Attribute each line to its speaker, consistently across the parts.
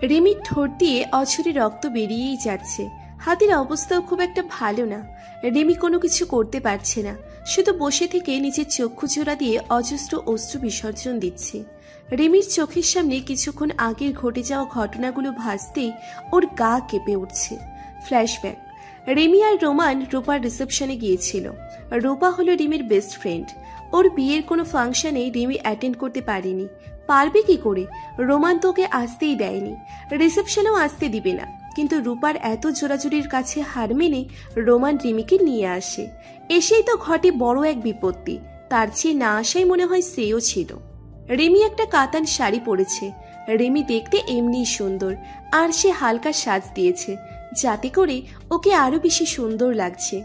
Speaker 1: রিমির ঠোঁট দিয়ে অঝরে রক্ত বেরিয়েই যাচ্ছে। হাতের অবস্থাও খুব একটা ভালো না। রিমি কোনো কিছু করতে পারছে না, শুধু বসে থেকে নিজের চক্ষু জোড়া দিয়ে অজস্র অশ্রু বিসর্জন দিচ্ছে। রিমির চোখের সামনে কিছুক্ষণ আগের ঘটে যাওয়া ঘটনাগুলো ভাসতেই ওর গা কেঁপে উঠছে। ফ্ল্যাশব্যাক। রিমি আর রোমান রূপার রিসেপশনে গিয়েছিল। রূপা হলো রিমির বেস্ট ফ্রেন্ড। ওর বিয়ের কোনো ফাংশনে রিমি অ্যাটেন্ড করতে পারেনি। পারবে কি করে? রোমান তো ওকে আসতেই দেয়নি, রিসেপশনেও আসতে দিবে না। কিন্তু রূপার এত জোরাজুরির কাছে হার মেনে রোমান রিমিকে নিয়ে আসে। এসেই তো ঘটে বড় এক বিপত্তি। তার চেয়ে না আসাই মনে হয় শ্রেয় ছিল। রিমি একটা কাতান শাড়ি পরেছে। রিমি দেখতে এমনিই সুন্দর, আর সে হালকা সাজ দিয়েছে যাতে করে ওকে আরো বেশি সুন্দর লাগছে।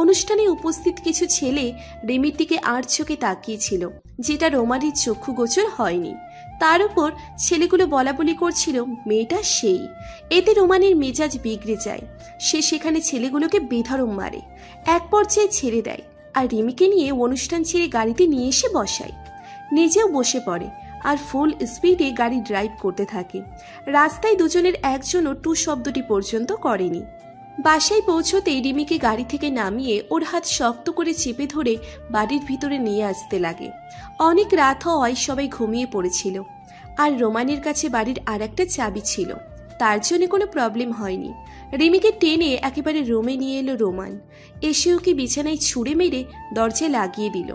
Speaker 1: অনুষ্ঠানে উপস্থিত কিছু ছেলে রিমির দিকে আর চোখে তাকিয়েছিল, যেটা রোমানের চক্ষু গোচর হয়নি। তার উপর ছেলেগুলো বলাবলি করছিল মেয়েটা সেই। এতে রোমানের মেজাজ বিগড়ে যায়। সে সেখানে ছেলেগুলোকে বেধড়ক মারে, এক পর্যায়ে ছেড়ে দেয়, আর রিমিকে নিয়ে অনুষ্ঠান ছেড়ে গাড়িতে নিয়ে এসে বসায়। নিজেও বসে পড়ে আর ফুল স্পিডে গাড়ি ড্রাইভ করতে থাকে। রাস্তায় দুজনের একজনও টু শব্দটি পর্যন্ত করেনি। বাসায় পৌঁছতেই রিমিকে গাড়ি থেকে নামিয়ে ওর হাত শক্ত করে চেপে ধরে বাড়ির ভিতরে নিয়ে আসতে লাগে। অনেক রাত হওয়ায় সবাই ঘুমিয়ে পড়েছিল, আর রোমানের কাছে বাড়ির আর একটা চাবি ছিল। তার জন্য কোনো প্রবলেম হয়নি। রিমিকে টেনে একেবারে রুমে নিয়ে এলো রোমান। এসে ওকে বিছানায় ছুঁড়ে মেরে দরজা লাগিয়ে দিল।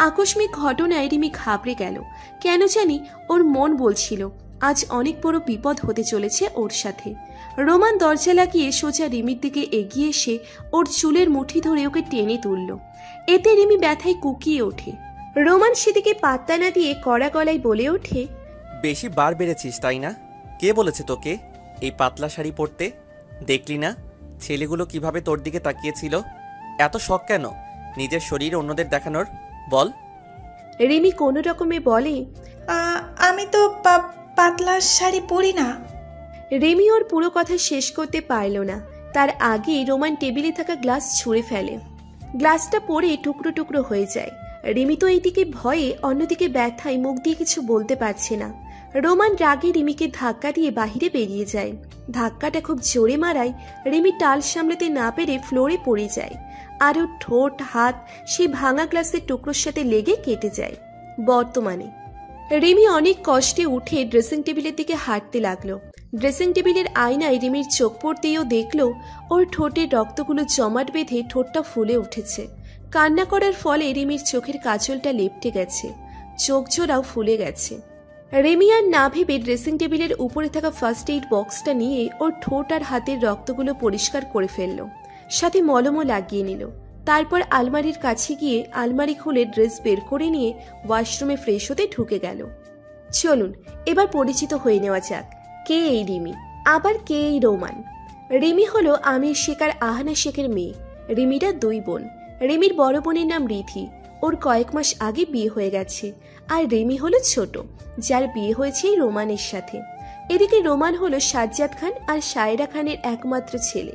Speaker 1: আকস্মিক ঘটনায় রিমি ঘাবড়ে গেল। কেন জানি ওর মন বলছিল আজ অনেক বড় বিপদ হতে চলেছে ওর সাথে। রোমান দরজা লাগিয়ে সোজা রিমির দিকে এগিয়ে এসে ওর চুলের মুঠি ধরে ওকে টেনে তুলল। এতে রিমি ব্যথায় কুকিয়ে ওঠে। রোমান সেদিকে পাত্তা না দিয়ে কড়া গলায় বলে ওঠে,
Speaker 2: বেশি বার বেড়েছিস তাই না? কে বলেছে তোকে এই পাতলা শাড়ি পরতে? দেখলি না ছেলেগুলো কিভাবে তোর দিকে তাকিয়েছিল? এত শখ কেন নিজের শরীর অন্যদের দেখানোর? বল।
Speaker 1: রিমি কোনো রকমে বলে,
Speaker 3: আমি তো পাতলা শাড়ি পরি না।
Speaker 1: রিমি ওর পুরো কথা শেষ করতে পারল না। তার আগে রোমান টেবিলে থাকা গ্লাস ছুঁড়ে ফেলে। গ্লাসটা পড়ে টুকরো টুকরো হয়ে যায়। রিমি তো এইদিকে ভয়ে, অন্যদিকে ব্যথায় মুখ দিয়ে কিছু বলতে পারছে না। রোমান রাগে রিমিকে ধাক্কা দিয়ে বাহিরে বেরিয়ে যায়। ধাক্কাটা খুব জোরে মারায় রিমি টাল সামলাতে না পেরে ফ্লোরে পড়ে যায়, আর ওর ঠোঁট হাত সেই ভাঙা গ্লাসের টুকরোর সাথে লেগে কেটে যায়। বর্তমানে রিমি অনেক কষ্টে উঠে ড্রেসিং টেবিলের দিকে হাঁটতে লাগলো। ড্রেসিং টেবিলের আয়নায় রিমির চোখ পড়তেও দেখলো ওর ঠোঁটের রক্তগুলো জমাট বেঁধে ঠোঁটটা ফুলে উঠেছে। কান্না করার ফলে রিমির চোখের কাজলটা লেপটে গেছে, চোখ জোড়াও ফুলে গেছে। রিমি আর না ভেবে ড্রেসিং টেবিলের উপরে থাকা ফার্স্ট এইড বক্সটা নিয়ে ওর ঠোঁট আর হাতের রক্তগুলো পরিষ্কার করে ফেললো, সাথে মলমও লাগিয়ে নিল। তারপর আলমারির কাছে গিয়ে আলমারি খুলে ড্রেস বের করে নিয়ে ওয়াশরুমে ফ্রেশ হতে ঢুকে গেল। চলুন এবার পরিচিত হয়ে নেওয়া যাক, কে এই রিমি, আবার কে এই রোমান। রিমি হলো আমির শেখ আর আহানা শেখের মেয়ে। রিমিরা দুই বোন। রিমির বড় বোনের নাম রিথি, ওর কয়েক মাস আগে বিয়ে হয়ে গেছে। আর রিমি হলো ছোট, যার বিয়ে হয়েছে রোমানের সাথে। এদিকে রোমান হলো সাজ্জাদ খান আর সায়রা খানের একমাত্র ছেলে।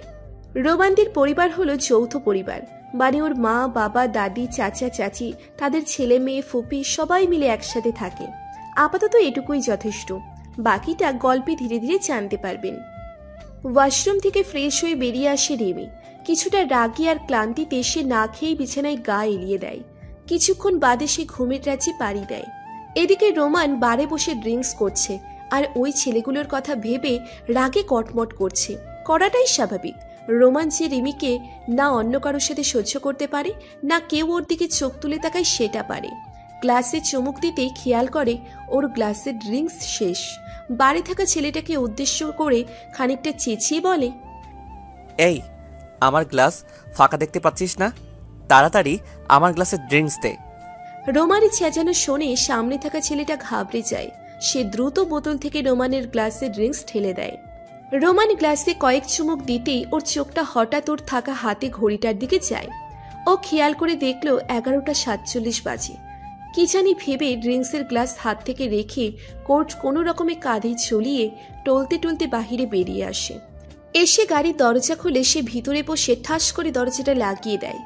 Speaker 1: রোমানদের পরিবার হলো যৌথ পরিবার, মানে ওর মা বাবা দাদি চাচা চাচি তাদের ছেলে মেয়ে ফুপি সবাই মিলে একসাথে থাকে। আপাতত এটুকুই যথেষ্ট, বাকিটা গল্পে ধীরে ধীরে জানতে পারবেন। ওয়াশরুম থেকে ফ্রেশ হয়ে বেরিয়ে আসে রিমি। কিছুটা রাগী আর ক্লান্তিতে সে না খেয়ে বিছানায় গা এলিয়ে দেয়। কিছুক্ষণ বাদে সে ঘুমের রাজ্যে পাড়ি দেয়। এদিকে রোমান বারে বসে ড্রিঙ্কস করছে, আর ওই ছেলেগুলোর কথা ভেবে রাগে কটমট করছে। করাটাই স্বাভাবিক। রোমান যে রিমিকে না অন্য কারোর সাথে সহ্য করতে পারে, না কেউ ওর দিকে চোখ তুলে তাকায় সেটা পারে। গ্লাসে চুমুক দিতেই খেয়াল করে ওর গ্লাসের ড্রিঙ্কস শেষ। বাড়ি থাকা ছেলেটাকে উদ্দেশ্য করে খানিকটা চেঁচিয়ে বলে,
Speaker 2: এই আমার গ্লাস ফাঁকা দেখতে পাচ্ছিস না? তাড়াতাড়ি আমার গ্লাসে ড্রিঙ্কস দে।
Speaker 1: রোমানের চেঁচানো শুনে সামনে থাকা ছেলেটা ঘাবড়ে যায়। সে দ্রুত বোতল থেকে রোমানের গ্লাসে ড্রিঙ্কস ঠেলে দেয়। রোমান গ্লাসে কয়েক চুমুক দিতেই ওর চোখটা হঠাৎ ওর থাকা হাতে ঘড়িটার দিকে যায়। ও খেয়াল করে দেখল 11:47 বাজে। কি জানি ভেবে ড্রিঙ্কসের গ্লাস হাত থেকে রেখে কোট কোনো রকমে কাঁধে ঝুলিয়ে টলতে টলতে বাহিরে বেরিয়ে আসে। এসে গাড়ির দরজা খুলে সে ভিতরে বসে ঠাস করে দরজাটা লাগিয়ে দেয়।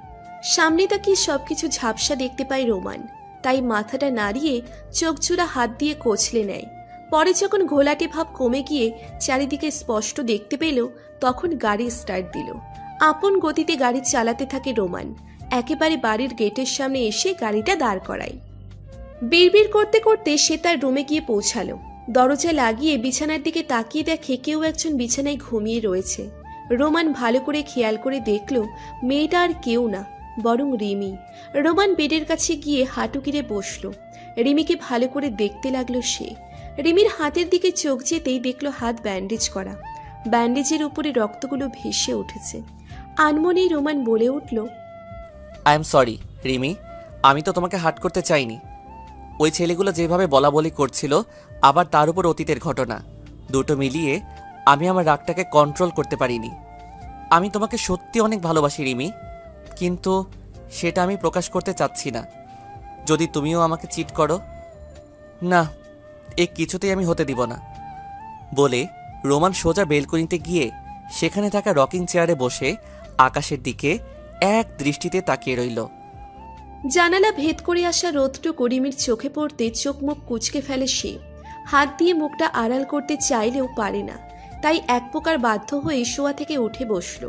Speaker 1: সামনে তাকিয়ে সবকিছু ঝাপসা দেখতে পায় রোমান, তাই মাথাটা নাড়িয়ে চোখ জোড়া হাত দিয়ে কচলে নেয়। পরে যখন ঘোলাটে ভাব কমে গিয়ে চারিদিকে স্পষ্ট দেখতে পেল, তখন গাড়ি স্টার্ট দিল। আপন গতিতে গাড়ি চালাতে থাকে রোমান। একেবারে বাড়ির গেটের সামনে এসে গাড়িটা দাঁড় করায়। বিড়বিড় করতে করতে সে তার রুমে গিয়ে পৌঁছালো। দরজা লাগিয়ে বিছানার দিকে তাকিয়ে দেখে কেউ একজন বিছানায় ঘুমিয়ে রয়েছে। রোমান ভালো করে খেয়াল করে দেখল মেয়েটা আর কেউ না, বরং রিমি। রোমান বেডের কাছে গিয়ে হাঁটু গিরে বসল। রিমিকে ভালো করে দেখতে লাগলো সে। রিমির হাতের দিকে চোখ যেতেই দেখলো হাত ব্যান্ডেজ করা। ব্যান্ডেজের উপরে রক্তগুলো ভেসে উঠেছে। আনমনেই রোমান বলে উঠল,
Speaker 2: আই এম সরি রিমি, আমি তো তোমাকে হার্ট করতে চাইনি। ওই ছেলেগুলো যেভাবে বলা বলি করছিল, আবার তার উপর অতীতের ঘটনা, দুটো মিলিয়ে আমি আমার রাগটাকে কন্ট্রোল করতে পারিনি। আমি তোমাকে সত্যি অনেক ভালোবাসি রিমি, কিন্তু সেটা আমি প্রকাশ করতে চাচ্ছি না। যদি তুমিও আমাকে চিট করো, না, এ কিছুতেই আমি হতে দিব না। বলে রোমান সোজা বেলকনিতে গিয়ে সেখানে থাকা রকিং চেয়ারে বসে আকাশের দিকে এক দৃষ্টিতে তাকিয়ে রইল।
Speaker 1: জানালা ভেদ করে আসা রোদটুকু রিমির চোখে পড়তে চোখ মুখ কুঁচকে ফেলে সে। হাত দিয়ে মুখটা আড়াল করতে চাইলেও পারে না, তাই এক প্রকার বাধ্য হয়ে শোয়া থেকে উঠে বসল।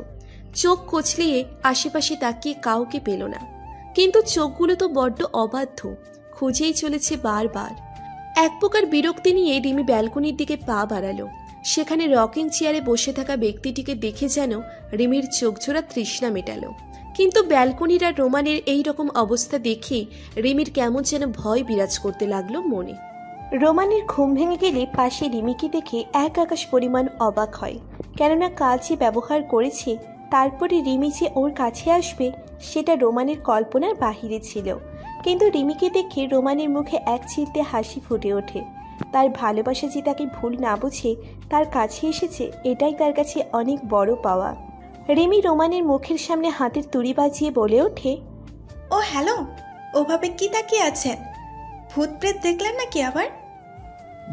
Speaker 1: চোখ কচলিয়ে আশেপাশে তাকিয়ে কাউকে পেল না, কিন্তু চোখগুলো তো বড্ড অবাধ্য, খুঁজেই চলেছে বারবার। এক প্রকার বিরক্তি নিয়ে রিমি ব্যালকনির দিকে পা বাড়ালো। সেখানে রকিং চেয়ারে বসে থাকা ব্যক্তিটিকে দেখে যেন রিমির চোখজোড়া তৃষ্ণা মেটালো। কিন্তু ব্যালকনির আর রোমানের এই রকম অবস্থা দেখে রিমির কেমন যেন ভয় বিরাজ করতে লাগলো মনে। রোমানের ঘুম ভেঙে গেলে পাশে রিমিকে দেখে এক আকাশ পরিমাণ অবাক হয়, কেননা কাল যে ব্যবহার করেছে তারপরে রিমি যে ওর কাছে আসবে সেটা রোমানের কল্পনার বাহিরে ছিল। কিন্তু রিমিকে দেখে রোমানের মুখে এক চিলতে হাসি ফুটে ওঠে। তার ভালোবাসা যে তাকে ভুল না বুঝে তার কাছে এসেছে, এটাই তার কাছে অনেক বড় পাওয়া। রিমি রোমানের মুখের সামনে হাতের তুড়ি বাজিয়ে বলে ওঠে,
Speaker 3: ও হ্যালো, ওভাবে কি তাকিয়ে আছেন? ভূত প্রেত দেখলেন নাকি আবার?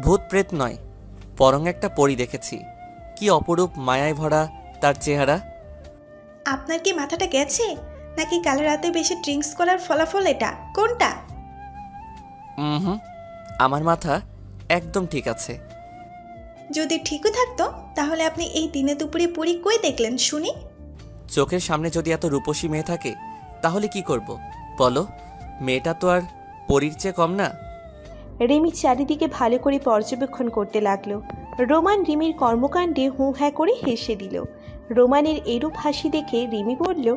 Speaker 2: ভূত প্রেত নয়, বরং একটা পরী দেখেছি। কি অপরূপ মায়ায় ভরা তার চেহারা।
Speaker 3: আপনার কি মাথাটা গেছে, নাকি কাল রাতে বেশি ড্রিঙ্কস করার ফলাফল এটা? কোনটা?
Speaker 2: আমার মাথা একদম ঠিক আছে।
Speaker 3: যদি ঠিকও থাকতো তাহলে আপনি এই দিনে দুপুরে পরী কই দেখলেন শুনি?
Speaker 2: চোখের সামনে যদি এত রূপসী মেয়ে থাকে তাহলে কি করব বলো? মেয়েটা তো আর পরীর চেয়ে কম না।
Speaker 1: রিমি চারিদিকে ভালো করে পর্যবেক্ষণ করতে লাগলো। রোমান রিমির কর্মকাণ্ডে হু হ্যাঁ করে হেসে দিল। রোমানের এরূপ হাসি দেখে রিমি বলল,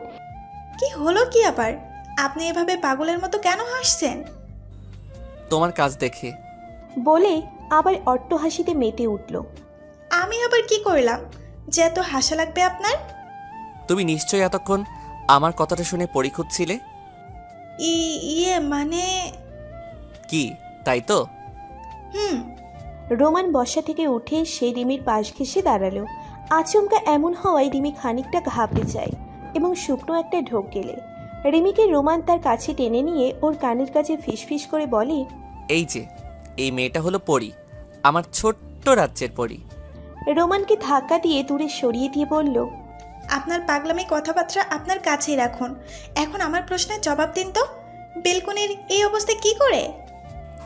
Speaker 3: কি হলো কি আবার? আপনি এভাবে পাগলের মতো কেন হাসছেন?
Speaker 2: তোমার কাজ দেখে।
Speaker 1: বলে আবার অট্ট হাসিতে মেতে উঠল।
Speaker 3: আমি আবার কি করলাম যে এত হাসা লাগবে আপনার?
Speaker 2: তুমি নিশ্চয়ই এতক্ষণ আমার কথাটা শুনে পরী খুঁজছিলে।
Speaker 3: ইয়ে মানে
Speaker 2: কি, তাই তো?
Speaker 1: রোমান বসা থেকে উঠে সে রিমির পাশ ঘেঁষে দাঁড়ালো। আচমকা এমন হওয়ায় রিমি খানিকটা ঘাবড়ে যায় এবং শুকনো একটা ঢোক গেলে। রিমিকে রোমান তার কাছে টেনে নিয়ে ওর কানের কাছে ফিসফিস করে বলে,
Speaker 2: এই যে এই মেয়েটা হলো পরী, আমার ছোট্ট রাজ্যের পরী।
Speaker 1: রোমানকে ধাক্কা দিয়ে দূরে সরিয়ে দিয়ে বলল,
Speaker 3: আপনার পাগলামি কথাবার্তা আপনার কাছেই রাখুন। এখন আমার প্রশ্নের জবাব দিন তো, বেলকনির এই অবস্থা কি করে?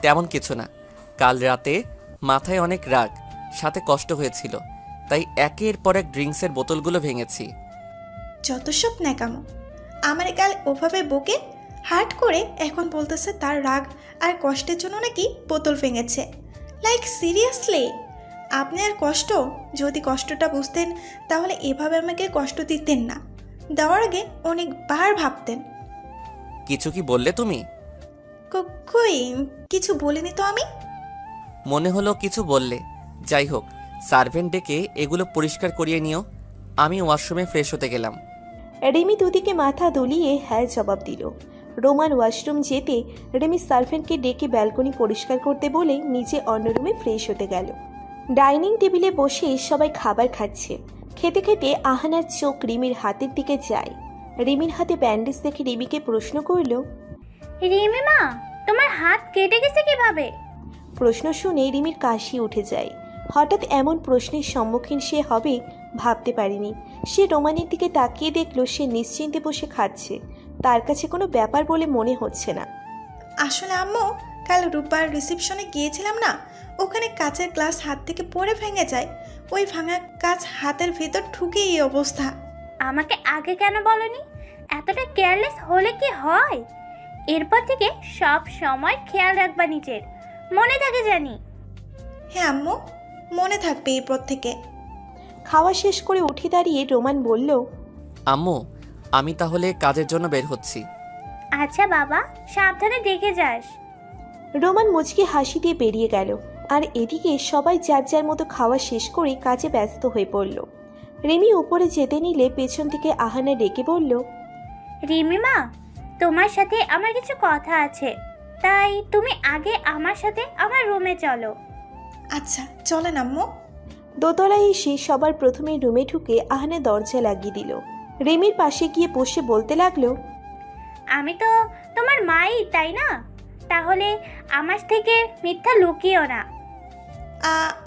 Speaker 2: তেমন কিছু না, কাল রাতে মাথায় অনেক রাগ, সাথে কষ্ট হয়েছিল, তাই একের পর এক ড্রিঙ্কসের বোতলগুলো ভেঙেছি।
Speaker 3: যত সব ন্যাকামো! আমার কাল ওভাবে বকে হার্ট করে এখন বলতেছে তার রাগ আর কষ্টের জন্য নাকি বোতল ভেঙেছে। Like seriously? আপনি আর কষ্ট, যদি কষ্টটা বুঝতেন তাহলে এভাবে আমাকে কষ্ট দিতেন না, দেওয়ার আগে অনেকবার ভাবতেন।
Speaker 2: কিছু কি বললে তুমি?
Speaker 3: কই কিছু বলিনি তো আমি।
Speaker 2: মনে হলো কিছু বললে। যাই হোক, সার্ভেন্ট ডেকে এগুলো পরিষ্কার করিয়ে নিও, আমি ওয়াশরুমে ফ্রেশ হতে গেলাম।
Speaker 1: রিমি দুদিকে মাথা দুলিয়ে হ্যাঁ জবাব দিল। রোমান ওয়াশরুম যেতে রিমি সার্ভেন্টকে ডেকে ব্যালকনি পরিষ্কার করতে বলে নিজে অন্য রুমে ফ্রেশ হতে গেল। ডাইনিং টেবিলে বসে সবাই খাবার খাচ্ছে। খেতে খেতে আহানার চোখ রিমির হাতের দিকে যায়। রিমির হাতে ব্যান্ডেজ দেখে রিমিকে প্রশ্ন করল,
Speaker 4: রিমি মা, তোমার হাত কেটে গেছে কিভাবে?
Speaker 1: প্রশ্ন শুনে রিমির কাশি উঠে যায়। হঠাৎ এমন প্রশ্নের সম্মুখীন সে হবে ভাবতে পারেনি। সে রোমানের দিকে তাকিয়ে দেখল সে নিশ্চিন্তে বসে খাচ্ছে, তার কাছে কোনো ব্যাপার বলে মনে হচ্ছে না।
Speaker 3: আসলে আম্মু, কাল রূপার রিসেপশনে গিয়েছিলাম না, ওখানে কাচের গ্লাস হাত থেকে পড়ে ভেঙে যায়, ওই ভাঙা কাচ হাতের ভেতর ঢুকে এই অবস্থা।
Speaker 4: আমাকে আগে কেন বলনি? এতটা কেয়ারলেস হলে কি হয়? এরপর থেকে সব সময় খেয়াল রাখবা নিজের, মনে থাকে জানি।
Speaker 3: হ্যাঁ আম্মু, মনে থাকবে এরপর থেকে।
Speaker 1: খাওয়া শেষ করে উঠে দাঁড়িয়ে রোমান বলল,
Speaker 2: আম্মু, আমি তাহলে কাজের জন্য বের হচ্ছি।
Speaker 4: আচ্ছা বাবা, সাবধানে দেখে যাস।
Speaker 1: রোমান মুচকি হাসি দিয়ে বেরিয়ে গেল। আর এদিকে সবাই যার যার মতো খাওয়া শেষ করে কাজে ব্যস্ত হয়ে পড়ল। রিমি উপরে যেতে নিলে পেছন থেকে আহানা ডেকে বলল,
Speaker 4: রিমি মা, তোমার সাথে আমার কিছু কথা আছে, তাই তুমি আগে আমার সাথে আমার রুমে চলো।
Speaker 3: আচ্ছা চলেন আম্মু।
Speaker 1: দোতলায় এসে সবার প্রথমে রুমে ঢুকে আহানা দরজা লাগিয়ে দিল। রিমির পাশে গিয়ে বসে বলতে লাগলো,
Speaker 4: আমি তো তোমার মাই, তাই না? তাহলে আমার থেকে মিথ্যা লুকিও না।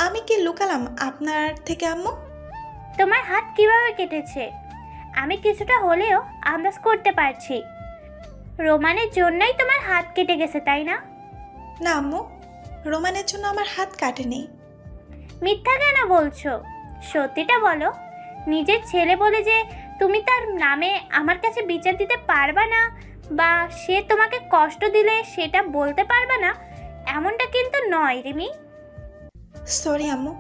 Speaker 3: আমি কি লুকালাম আপনার থেকে আম্মু?
Speaker 4: তোমার হাত কিভাবে কেটেছে আমি কিছুটা হলেও আন্দাজ করতে পারছি। রোমানের জন্যই তোমার হাত কেটে গেছে, তাই না?
Speaker 3: না আম্মু, রোমানের জন্য আমার হাত কাটেনি।
Speaker 4: মিথ্যা কেন বলছো? সত্যিটা বলো। নিজের ছেলে বলে যে তুমি তার নামে আমার কাছে বিচার দিতে পারবা না, বা সে তোমাকে কষ্ট দিলে সেটা বলতে পারবা না, এমনটা কিন্তু নয় রিমি।
Speaker 3: সরি আম্মু,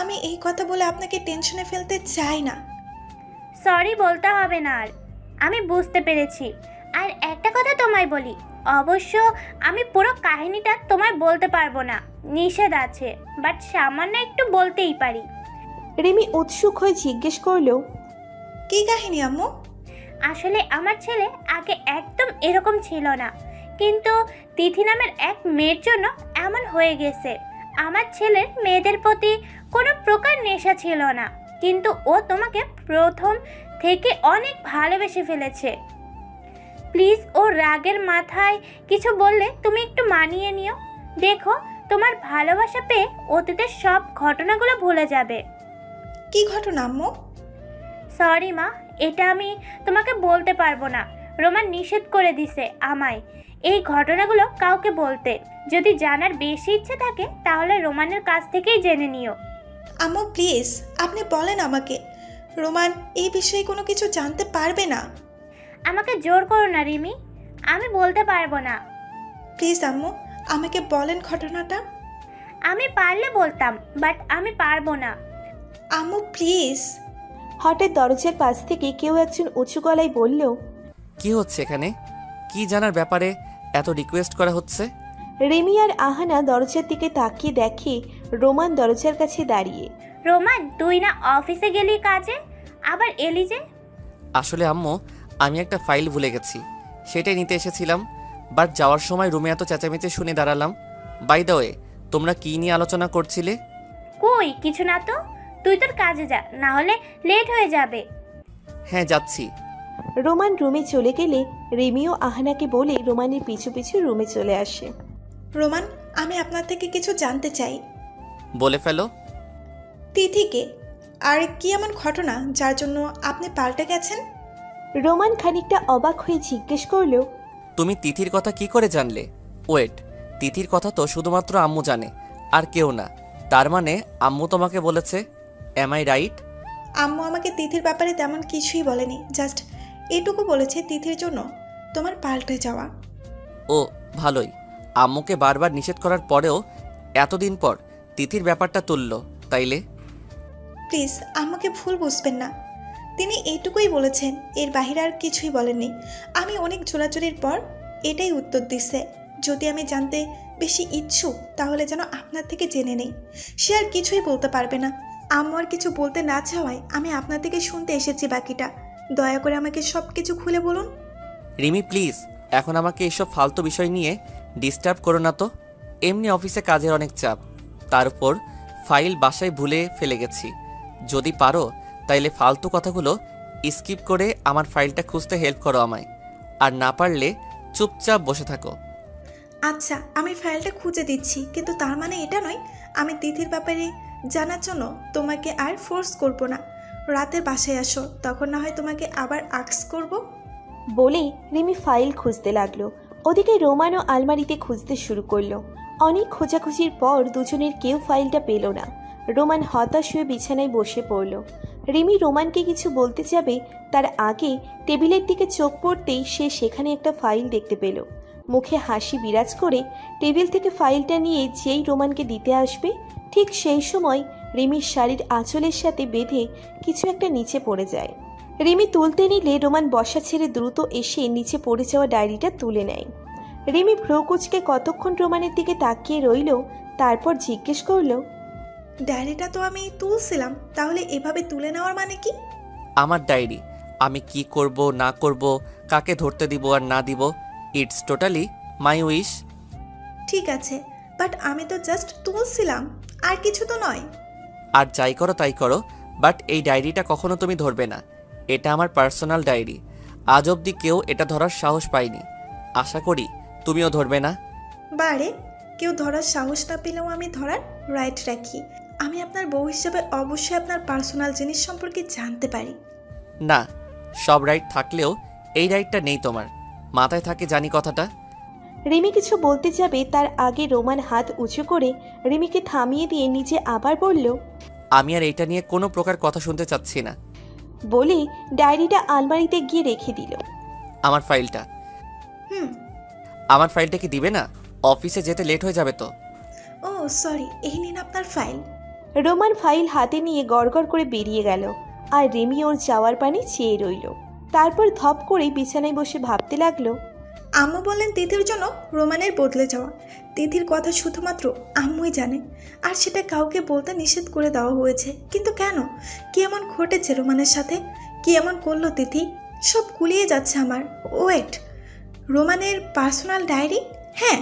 Speaker 3: আমি এই কথা বলে আপনাকে টেনশনে ফেলতে চাই না।
Speaker 4: সরি বলতে হবে না, আর আমি বুঝতে পেরেছি। আর একটা কথা তোমায় বলি, অবশ্য আমি পুরো কাহিনীটা তোমায় বলতে পারবো না, নিষেধ আছে, বাট সামান্য একটু বলতেই পারি।
Speaker 1: রিমি উৎসুক হয়ে জিজ্ঞেস করলো,
Speaker 3: কি কাহিনী আম্মু?
Speaker 4: আসলে আমার ছেলে আগে একদম এরকম ছিল না, কিন্তু তিথি নামের এক মেয়ের জন্য এমন হয়ে গেছে। আমার ছেলের মেয়েদের প্রতি কোনো প্রকার নেশা ছিল না, কিন্তু ও তোমাকে প্রথম থেকে অনেক ভালোবেসে ফেলেছে। প্লিজ, ও রাগের মাথায় কিছু বললে তুমি একটু মানিয়ে নিও। দেখো, তোমার ভালোবাসা পেয়ে অতীতের সব ঘটনাগুলো ভুলে যাবে।
Speaker 3: কি ঘটনা আম্মু?
Speaker 4: সরি মা, এটা আমি তোমাকে বলতে পারবো না। রোমান নিষেধ করে দিছে আমায় এই ঘটনাগুলো কাউকে বলতে। যদি জানার বেশি ইচ্ছে থাকে তাহলে রোমানের কাছ থেকেই জেনে নিও।
Speaker 3: আম্মু প্লিজ, আপনি বলেন আমাকে, রোমান এই বিষয়ে কোনো কিছু জানতে পারবে না।
Speaker 4: আমাকে জোর করো না রিমি, আমি বলতে পারবো না।
Speaker 3: প্লিজ আম্মু, আমাকে বলেন ঘটনাটা।
Speaker 4: আমি পারলে বলতাম, বাট আমি পারবো না।
Speaker 3: আম্মু প্লিজ।
Speaker 1: হঠাৎ দরজার পাশ থেকে কেউ একজন উঁচু গলায় বলল,
Speaker 2: কি হচ্ছে এখানে? কি জানার ব্যাপারে এত রিকোয়েস্ট করা হচ্ছে?
Speaker 1: রিমি আর আহানা দরজার দিকে তাকিয়ে দেখে রোমান দরজার কাছে দাঁড়িয়ে।
Speaker 4: রোমান, তুই না অফিসে গেলি কাজে, আবার এলি যে?
Speaker 2: আসলে আম্মু, আমি একটা ফাইল ভুলে গেছি, সেটাই নিতে এসেছিলাম, বাট যাওয়ার সময় রুমে এত চেঁচামেচি শুনে দাঁড়ালাম। বাই দ্য ওয়ে, তোমরা কি নিয়ে আলোচনা করছিলে?
Speaker 4: কই কিছু না তো, তুই তোর কাজে যা, না হলে লেট হয়ে যাবে।
Speaker 2: হ্যাঁ যাচ্ছি।
Speaker 1: রোমান রুমে চলে গেলে রিমিও আহানাকে বলে রোমানের পিছু পিছু রুমে চলে আসে।
Speaker 3: রোমান, আমি আপনার থেকে কিছু জানতে চাই।
Speaker 2: বলে ফেলো।
Speaker 3: তিথিকে আর কি এমন ঘটনা যার জন্য আপনি পাল্টে গেছেন?
Speaker 1: রোমান খানিকটা অবাক হয়ে জিজ্ঞেস করলো,
Speaker 2: তুমি তিথির কথা কি করে জানলে? ওয়েট, তিথির কথা তো শুধুমাত্র আম্মু জানে, আর কেউ না। তার মানে আম্মু তোমাকে বলেছে, এম আই রাইট?
Speaker 3: আম্মু আমাকে তিথির ব্যাপারে তেমন কিছুই বলেনি, জাস্ট এটুকু বলেছে তিথির জন্য তোমার পাল্টে যাওয়া।
Speaker 2: ও ভালোই, আম্মুকে বারবার নিষেধ করার পরেও এতদিন পর তিথির ব্যাপারটা তুলল তাইলে?
Speaker 3: প্লিজ আমাকে ভুল বুঝবেন না, তিনি এইটুকুই বলেছেন, এর বাহিরে আর কিছুই বলেননি। আমি অনেক জোরাজুরির পর এটাই উত্তর দিচ্ছে। যদি আমি জানতে বেশি ইচ্ছুক তাহলে যেন আপনার থেকে জেনে নেই। সে আর কিছুই বলতে পারবে না। আম্মু আর কিছু বলতে না চাওয়ায় আমি আপনার থেকে শুনতে এসেছি বাকিটা। দয়া করে আমাকে সব কিছু খুলে বলুন।
Speaker 2: রিমি প্লিজ, এখন আমাকে এইসব ফালতু বিষয় নিয়ে ডিস্টার্ব করো না তো। এমনি অফিসে কাজের অনেক চাপ, তার উপর ফাইল বাসায় ভুলে ফেলে গেছি। যদি পারো তাইলে ফালতু কথাগুলো স্কিপ করে আমার ফাইলটা খুঁজতে হেল্প করো আমায়, আর না পারলে চুপচাপ বসে থাকো।
Speaker 3: আচ্ছা, আমি ফাইলটা খুঁজে দিচ্ছি, কিন্তু তার মানে এটা নয় আমি তিথির ব্যাপারে জানার জন্য তোমাকে আর ফোর্স করব না। রাতের বাসায় আসো, তখন না হয় তোমাকে আবার আস্ক করব।
Speaker 1: বলেই রিমি ফাইল খুঁজতে লাগলো। ওদিকে রোমানও আলমারিতে খুঁজতে শুরু করলো। অনেক খোঁজাখুঁজির পর দুজনের কেউ ফাইলটা পেল না। রোমান হতাশ হয়ে বিছানায় বসে পড়ল। রিমি রোমানকে কিছু বলতে যাবে, তার আগে টেবিলের দিকে চোখ পড়তেই সে সেখানে একটা ফাইল দেখতে পেল। মুখে হাসি বিরাজ করে টেবিল থেকে ফাইলটা নিয়ে যেই রোমানকে দিতে আসবে, ঠিক সেই সময় রিমির শাড়ির আঁচলের সাথে বেঁধে কিছু একটা নিচে পড়ে যায়। রিমি তুলতে নিলে রোমান বসা ছেড়ে দ্রুত এসে নিচে পড়ে যাওয়া ডায়েরিটা তুলে নেয়। রিমি ভ্রুকুচকে কতক্ষণ রোমানের দিকে তাকিয়ে রইল, তারপর জিজ্ঞেস করল,
Speaker 3: ডায়েরিটা তো আমি তুলছিলাম, তাহলে এভাবে তুলে নেওয়ার মানে কি?
Speaker 2: আমার ডায়েরি, আমি কি করব না করব, কাকে ধরতে দিব আর না দিব, ইটস টোটালি মাই উইশ।
Speaker 3: ঠিক আছে, বাট আমি তো জাস্ট তুলছিলাম, আর কিছু তো নয়।
Speaker 2: আর যাই করো তাই করো, বাট এই ডায়েরিটা কখনো তুমি ধরবে না। এটা আমার পার্সোনাল ডায়েরি। আজ অবধি কেউ এটা ধরার সাহস পায়নি। আশা করি তুমিও ধরবে না।
Speaker 3: বারে, কেউ ধরার সাহস না পেলেও আমি ধরার রাইট রাখি। আমি আপনার বউ হিসেবে অবশ্যই আপনার পার্সোনাল জিনিস সম্পর্কে জানতে পারি।
Speaker 2: না, সব রাইট থাকলেও এই রাইটটা নেই তোমার। মাথায় থাকে জানি কথাটা।
Speaker 1: রিমি কিছু বলতে যাবে, তার আগে রোমান হাত উঁচু করে রিমিকে থামিয়ে দিয়ে নিজে আবার বলল,
Speaker 2: আমি আর এইটা নিয়ে কোনো প্রকার কথা শুনতে চাচ্ছি না।
Speaker 1: বলে ডায়েরিটা আলমারিতে গিয়ে রেখে দিল।
Speaker 2: আমার ফাইলটা।
Speaker 3: হুম।
Speaker 2: আমার ফাইলটা কি দিবে না? অফিসে যেতে লেট হয়ে যাবে তো।
Speaker 3: ও সরি, এই নিন আপনার ফাইল।
Speaker 1: রোমান ফাইল হাতে নিয়ে গড়গড় করে বেরিয়ে গেল, আর রিমি ওর যাওয়ার পানে চেয়ে রইল। তারপর ধপ করে বিছানায় বসে ভাবতে লাগলো,
Speaker 3: আম্মু বললেন তিথির জন্য রোমানের বদলে যাওয়া। তিথির কথা শুধুমাত্র আম্মুই জানে, আর সেটা কাউকে বলতে নিষেধ করে দেওয়া হয়েছে। কিন্তু কেন? কি এমন ঘটেছে রোমানের সাথে? কি এমন করলো তিথি? সব গুলিয়ে যাচ্ছে আমার। ওয়েট, রোমানের পার্সোনাল ডায়েরি? হ্যাঁ,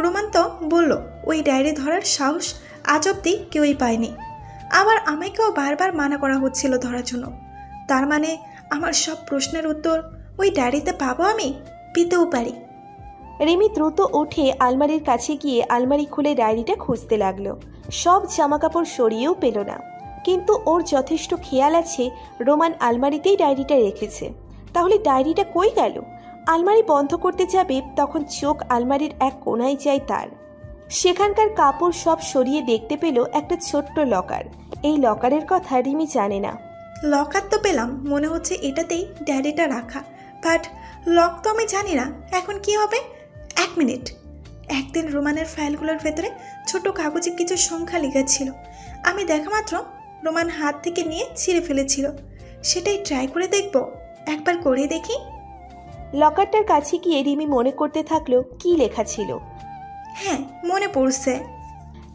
Speaker 3: রোমান তো বলল ওই ডায়েরি ধরার সাহস আজ অব্দি কেউই পায়নি। আবার আমাকেও বারবার মানা করা হচ্ছিল ধরার জন্য। তার মানে আমার সব প্রশ্নের উত্তর ওই ডায়েরিতে পাবো, আমি পেতেও পারি।
Speaker 1: রিমি দ্রুত উঠে আলমারির কাছে গিয়ে আলমারি খুলে ডায়েরিটা খুঁজতে লাগলো। সব জামাকাপড় সরিয়েও পেল না, কিন্তু ওর যথেষ্ট খেয়াল আছে রোমান আলমারিতেই ডায়েরিটা রেখেছে। তাহলে ডায়েরিটা কই গেল? আলমারি বন্ধ করতে যাবে, তখন চোখ আলমারির এক কোণায় যায় তার। সেখানকার কাপড় সব সরিয়ে দেখতে পেল একটা ছোট্ট লকার। এই লকারের কথা রিমি জানে না।
Speaker 3: লকার তো পেলাম, মনে হচ্ছে এটাতেই ডায়েরিটা রাখা, বাট লক তো আমি জানি না। এখন কি হবে? 1 মিনিট। একদিন রোমানের ফাইলগুলোর ভেতরে ছোট কাগজে কিছু সংখ্যা লেখা ছিল। আমি দেখা মাত্র রোমান হাত থেকে নিয়ে ছিঁড়ে ফেলেছিল। সেটাই ট্রাই করে দেখব, একবার করে দেখি।
Speaker 1: লকারটার কাছে গিয়ে রিমি মনে করতে থাকলো কি লেখা ছিল।
Speaker 3: হ্যাঁ, মনে পড়ছে।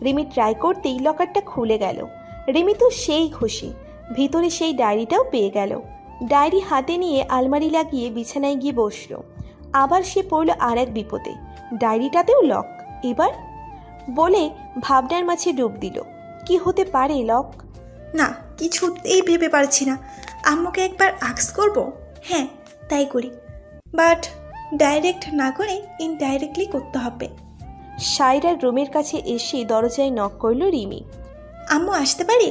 Speaker 1: রিমি ট্রাই করতেই লকারটা খুলে গেল। রিমি তো সেই খুশি, ভিতরে সেই ডায়েরিটাও পেয়ে গেল। ডায়েরি হাতে নিয়ে আলমারি লাগিয়ে বিছানায় গিয়ে বসল। আবার সে পড়ল আর এক বিপদে, ডায়েরিটাতেও লক। এবার বলে ভাবনার মাঝে ডুব দিল, কি হতে পারে লক?
Speaker 3: না, কিছুতেই ভেবে পারছি না। আম্মুকে একবার আস্ক করব। হ্যাঁ, তাই করি, বাট ডাইরেক্ট না করে ইনডাইরেক্টলি করতে হবে।
Speaker 1: সায়রার রুমের কাছে এসে দরজায় নক করল রিমি।
Speaker 3: আম্মু আসতে পারি?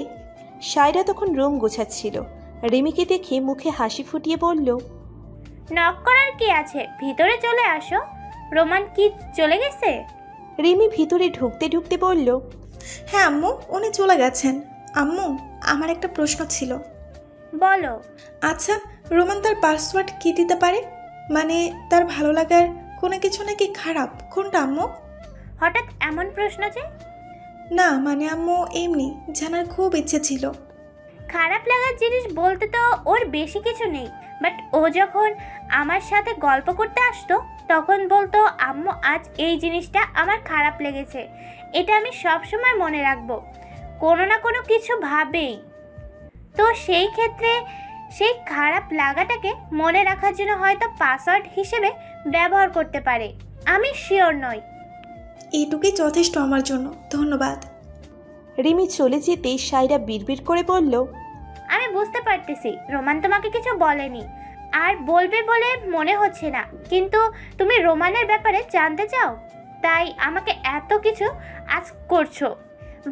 Speaker 1: সায়রা তখন রুম গোছাচ্ছিল। রিমিকে দেখে মুখে হাসি ফুটিয়ে বলল,
Speaker 4: নক করার কি আছে, ভিতরে চলে আসো। রোমান কি চলে গেছে?
Speaker 1: রিমি ভিতরে ঢুকতে ঢুকতে বলল,
Speaker 3: হ্যাঁ আম্মু, উনি চলে গেছেন। আম্মু, আমার একটা প্রশ্ন ছিল।
Speaker 4: বলো।
Speaker 3: আচ্ছা, রোমান তার পাসওয়ার্ড কি দিতে পারে? মানে তার ভালো লাগার কোনো কিছু নাকি খারাপ, কোনটা আম্মু?
Speaker 4: হঠাৎ এমন প্রশ্ন যে?
Speaker 3: না মানে আম্মু, এমনি জানার খুব ইচ্ছে ছিল।
Speaker 4: খারাপ লাগার জিনিস বলতে তো ওর বেশি কিছু নেই, বাট ও যখন আমার সাথে গল্প করতে আসতো তখন বলতো, আম্মু আজ এই জিনিসটা আমার খারাপ লেগেছে, এটা আমি সব সময় মনে রাখবো। কোনো না কোনো কিছু ভাবেই তো, সেই ক্ষেত্রে সেই খারাপ লাগাটাকে মনে রাখার জন্য হয়তো পাসওয়ার্ড হিসেবে ব্যবহার করতে পারে। আমি শিওর নই।
Speaker 3: এইটুকুই যথেষ্ট আমার জন্য, ধন্যবাদ।
Speaker 1: রিমি চলে যেতে সায়রা বিড়বিড় করে বলল,
Speaker 4: আমি বুঝতে পারতেছি রোমান তোমাকে কিছু বলেনি আর বলবে বলে মনে হচ্ছে না, কিন্তু তুমি রোমানের ব্যাপারে জানতে চাও, তাই আমাকে এত কিছু আজ করছো।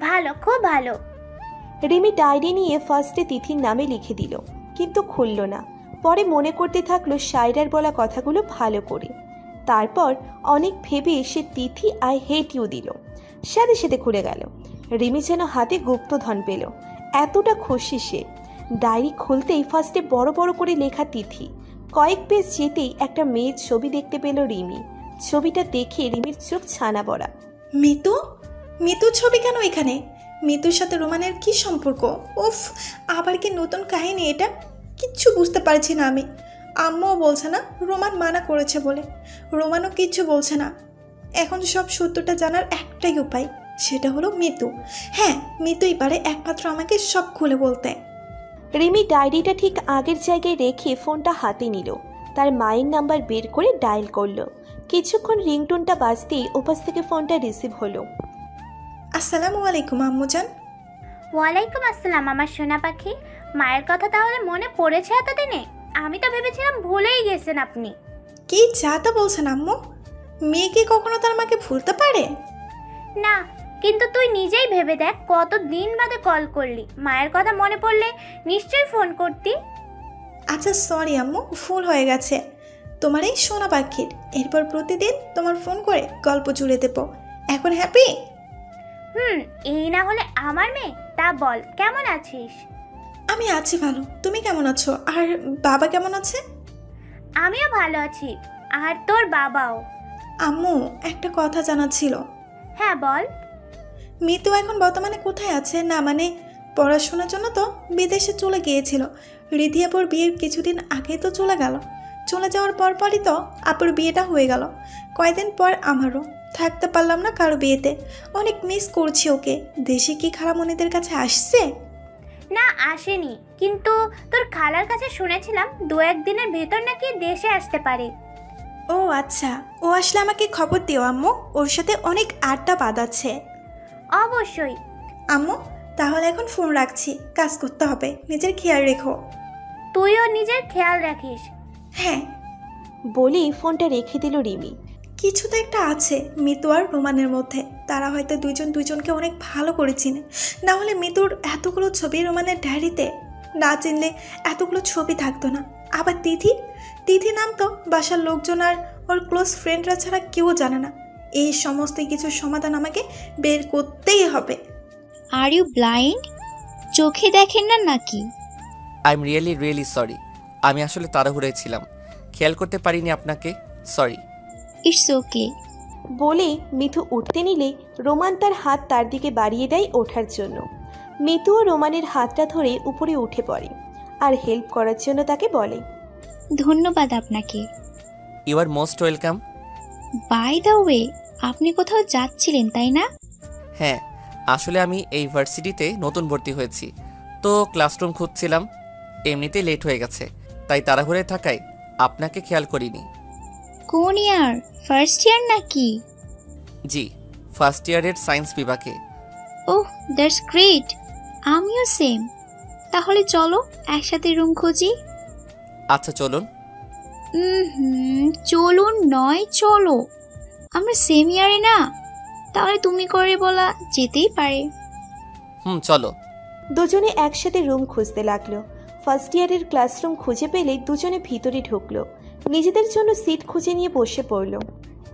Speaker 4: ভালো, খুব ভালো।
Speaker 1: রিমি ডায়েরি নিয়ে ফার্স্টে তিথির নামে লিখে দিল, কিন্তু খুলল না। পরে মনে করতে থাকলো সায়রার বলা কথাগুলো ভালো করে। তারপর অনেক ভেবে সে তিথি আই হেট ইউ দিল। সাথে সাথে খুলে গেল। রিমি যেন হাতে গুপ্তধন পেল, এতটা খুশি সে। ডায়েরি খুলতেই ফার্স্টে বড় বড় করে লেখা তিথি। কয়েক পেজ যেতেই একটা মেয়ের ছবি দেখতে পেল রিমি। ছবিটা দেখে রিমির চোখ ছানা বড়া।
Speaker 3: মিতু? মিতুর ছবি কেন এখানে? মিতুর সাথে রোমানের কি সম্পর্ক? উফ, আবার কি নতুন কাহিনী এটা? কিচ্ছু বুঝতে পারছি না আমি। আম্মুও বলছে না রোমান মানা করেছে বলে, রোমানও কিচ্ছু বলছে না। এখন সব সত্যটা জানার একটাই উপায়, সেটা হলো মিতু। হ্যাঁ, মিতুই পারে একমাত্র আমাকে সব খুলে বলতে।
Speaker 1: রিমি ডায়েরিটা ঠিক আগের জায়গায় রেখে ফোনটা হাতে নিল। তার মায়ের নাম্বার বের করে ডায়াল করলো। কিছুক্ষণ রিংটোনটা বাজতেই ওপাশ থেকে ফোনটা রিসিভ হলো।
Speaker 3: আসসালামু আলাইকুম আম্মুজান।
Speaker 4: ওয়ালাইকুম আসসালাম আমার সোনা পাখি। মায়ের কথা তাহলে মনে পড়েছে এতদিনে? আমি তো ভেবেছিলাম ভুলেই গেছেন আপনি।
Speaker 3: কি চাটা বলছেন আম্মু? মেয়ে কি কখনো তার মাকে ভুলতে পারে?
Speaker 4: না, কিন্তু তুই নিজেই ভেবে দেখ, কত দিন বাদে কল করলি। মায়ের কথা মনে পড়লে নিশ্চয়ই ফোন করতি।
Speaker 3: আচ্ছা সরি আম্মু, ভুল হয়ে গেছে। তোমার এই সোনা পাখির এরপর প্রতিদিন তোমার ফোন করে গল্প জুড়ে দেব। এখন হ্যাপি?
Speaker 4: এই না হলে আমার মেয়ে। তা বল, কেমন আছিস?
Speaker 3: আমি আছি ভালো। তুমি কেমন আছো? আর বাবা কেমন আছে?
Speaker 4: আমিও ভালো আছি, আর তোর বাবাও।
Speaker 3: আম্মু, একটা কথা জানা ছিল।
Speaker 4: হ্যাঁ বল।
Speaker 3: মিতু এখন বর্তমানে কোথায় আছে? না মানে পড়াশোনার জন্য তো বিদেশে চলে গিয়েছিল। রিধিয়াপুর বিয়ের কিছুদিন আগে তো চলে গেল। চলে যাওয়ার পরপরই তো আপুর বিয়েটা হয়ে গেল। কয়েকদিন পর আমারও। থাকতে পারলাম না কারো বিয়েতে। অনেক মিস করছি ওকে। দেশে কি খালামণিদের কাছে আসছে?
Speaker 4: না, আসেনি, কিন্তু তোর খালার কাছে শুনেছিলাম 2-1 দিনের ভেতর নাকি দেশে আসতে পারে।
Speaker 3: ও আচ্ছা, ও আসলে আমাকে খবর দিও আম্মু। ওর সাথে অনেক আড্ডা বাঁধাচ্ছে।
Speaker 4: অবশ্যই।
Speaker 3: আম্মু, তাহলে এখন ফোন রাখছি, কাজ করতে হবে। নিজের খেয়াল রেখো।
Speaker 4: তুইও নিজের খেয়াল রাখিস।
Speaker 3: হ্যাঁ।
Speaker 1: বলেই ফোনটা রেখে দিল রিমি।
Speaker 3: কিছু তো একটা আছে মিতু আর রোমানের মধ্যে। তারা হয়তো দুইজন দুইজনকে অনেক ভালো করে চিনে। না হলে মিতুর এতগুলো ছবি রোমানের ডায়েরিতে না চিনলে এতগুলো ছবি থাকতো না। আবার তিথি নাম তো বাসার লোকজন আর ওর ক্লোজ ফ্রেন্ডরা ছাড়া কেউ জানে না। এই সমস্ত কিছুর সমাধান আমাকে বের করতেই হবে।
Speaker 5: Are you blind? চোখে দেখেন না নাকি?
Speaker 2: I am really sorry. আমি আসলে তাড়াহুড়োয় ছিলাম, খেয়াল করতে পারিনি আপনাকে। সরি।
Speaker 5: It's okay.
Speaker 1: বলে মিথু উঠতে নিলে রোমান তার হাত তার দিকে বাড়িয়ে দেয় ওঠার জন্য। মিতুও রোমানের হাতটা ধরে উপরে উঠে পড়ে আর হেল্প করার জন্য তাকে বলে,
Speaker 5: ধন্যবাদ আপনাকে।
Speaker 2: You are most welcome.
Speaker 5: By the way, আপনি কোথাও যাচ্ছিলেন তাই না?
Speaker 2: হ্যাঁ, আসলে আমি এই ভার্সিটিতে নতুন ভর্তি হয়েছি, তো ক্লাসরুম খুঁজছিলাম। এমনিতেই লেট হয়ে গেছে, তাই তাড়াহুড়োয় থাকায় আপনাকে খেয়াল করিনি।
Speaker 5: কোন ইয়ার? ফার্স্ট ইয়ার নাকি?
Speaker 2: জি, ফার্স্ট ইয়ারের সায়েন্স বিভাগে।
Speaker 5: ওহ, দ্যাটস গ্রেট। আমিও সেম। তাহলে চলো একসাথে রুম খুঁজি।
Speaker 2: আচ্ছা চলুন।
Speaker 5: চলুন নয়, চলো। আমরা সেম ইয়ারে না, তাহলে তুমি করে বলা যেতেই পারে।
Speaker 2: চলো।
Speaker 1: দুজনে একসাথে রুম খুঁজতে লাগলো। ফার্স্ট ইয়ারের ক্লাসরুম খুঁজে পেলে দুজনে ভিতরে ঢুকলো। নিজেদের জন্য সিট খুঁজে নিয়ে বসে পড়ল।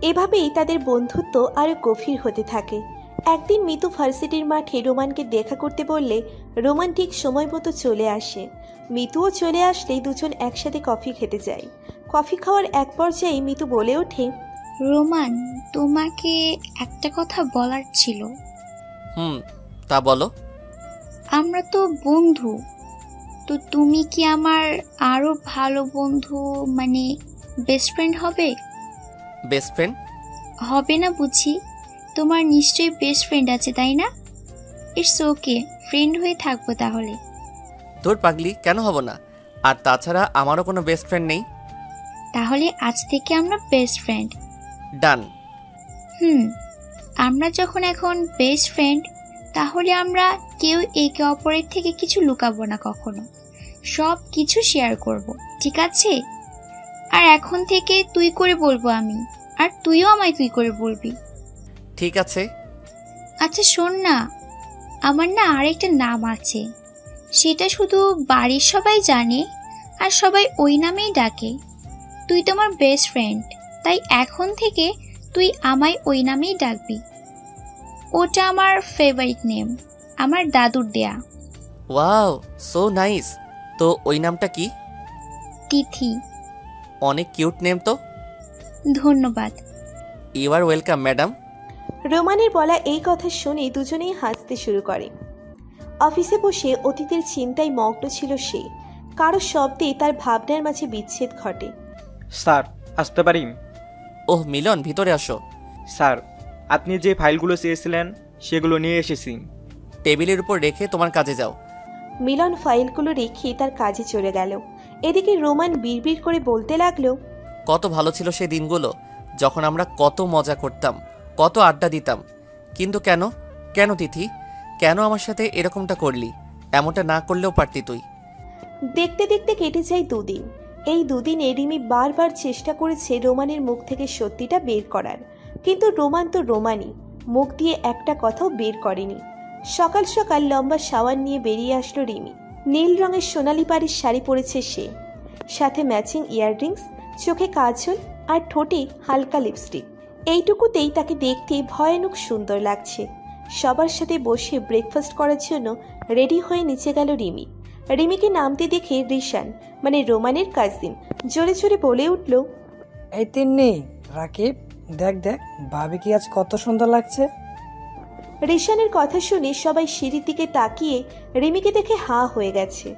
Speaker 1: এভাবেই তাদের বন্ধুত্ব আরও গভীর হতে থাকে। একদিন মিতু ভার্সিটির মাঠে রোমানকে দেখা করতে বললে রোমান ঠিক সময় মতো চলে আসে। মিতুও চলে আসলেই দুজন একসাথে কফি খেতে যায়। কফি খাওয়ার এক পর্যায়ে মিতু বলে ওঠে,
Speaker 5: রোমান, তোমাকে একটা কথা বলার ছিল।
Speaker 2: তা বলো।
Speaker 5: আমরা তো বন্ধু, তো তুমি কি আমার আরো ভালো বন্ধু, মানে বেস্ট ফ্রেন্ড হবে?
Speaker 2: বেস্ট ফ্রেন্ড
Speaker 5: হবে না বুঝি? তোমার নিশ্চয়ই বেস্ট ফ্রেন্ড আছে তাই না? ইটস ওকে, ফ্রেন্ড হয়ে থাকবো তাহলে।
Speaker 2: তোর পাগলি, কেন হব না? আর তাছাড়া আমারও কোনো বেস্ট ফ্রেন্ড নেই।
Speaker 5: তাহলে আজ থেকে আমরা বেস্ট ফ্রেন্ড।
Speaker 2: ডান।
Speaker 5: আমরা যখন এখন বেস্ট ফ্রেন্ড, তাহলে আমরা কেউ একে অপরের থেকে কিছু লুকাবো না কখনো। সব কিছু শেয়ার করব, ঠিক আছে? আর এখন থেকে তুই করে বলবো আমি, আর তুইও আমায় তুই করে বলবি।
Speaker 2: ঠিক আছে।
Speaker 5: আচ্ছা শোন না, আমার না আরেকটা নাম আছে, সেটা শুধু বাড়ির সবাই জানে আর সবাই ওই নামেই ডাকে। তুই তো আমার বেস্ট ফ্রেন্ড, তাই এখন থেকে তুই আমায় ওই নামেই ডাকবি। ওটা আমার ফেভারিট নেম, আমার দাদুর দেয়া।
Speaker 2: Wow, so nice. তো ওই নামটা কি?
Speaker 5: তিথি।
Speaker 2: অনেক কিউট নেম তো।
Speaker 5: ধন্যবাদ।
Speaker 2: You are welcome madam.
Speaker 1: রোমানের বলা এই কথা শুনে দুজনেই হাসতে শুরু করে। অফিসে বসে অতীতের চিন্তায় মগ্ন ছিল সে। কারো শব্দে তার ভাবনার মাঝে বিচ্ছেদ ঘটে।
Speaker 6: স্যার, আসতে পারি?
Speaker 2: ওহ মিলন, ভিতরে আসো।
Speaker 6: স্যার, আপনি যে ফাইলগুলো চেয়েছিলেন সেগুলো নিয়ে এসেছি।
Speaker 2: টেবিলের উপর রেখে তোমার কাজে যাও।
Speaker 1: মিলন ফাইলগুলো রেখে তার কাজে চলে গেল। এদিকে রোমান বিড়বিড় করে বলতে লাগলো,
Speaker 2: কত ভালো ছিল সেই দিনগুলো, যখন আমরা কত মজা করতাম, কত আড্ডা দিতাম। কিন্তু কেন, কেন তিথি, কেন আমার সাথে এরকমটা করলি? এমনটা না করলেও পারতি তুই।
Speaker 1: দেখতে দেখতে কেটে যায় দুদিন। এই দুদিনে রিমি বারবার চেষ্টা করেছে রোমানের মুখ থেকে সত্যিটা বের করার, কিন্তু রোমান তো রোমানই, মুখ দিয়ে একটা কথাও বের করেনি। সকাল সকাল লম্বা শাওয়ার নিয়ে বেরিয়ে আসলো রিমি। নীল রঙের সোনালি পাড়ির শাড়ি পরেছে সে, সাথে ম্যাচিং ইয়াররিংস, চোখে কাজল আর ঠোঁটে হালকা লিপস্টিক। এইটুকুতেই তাকে দেখতে ভয়ানক সুন্দর লাগছে। সবার সাথে বসে ব্রেকফাস্ট করার জন্য রেডি হয়ে নিচে গেল রিমি। রিমিকে নামতে দেখে রিশান, মানে রোমানের কাজিন, জোরে জোরে বলে উঠল,
Speaker 7: এই তিন্নি, রাকিব, দেখ দেখ ভাবি কি আজ কত সুন্দর লাগছে।
Speaker 1: রিশানের কথা শুনে সবাই সিঁড়ির দিকে তাকিয়ে রিমিকে দেখে হাঁ হয়ে গেছে।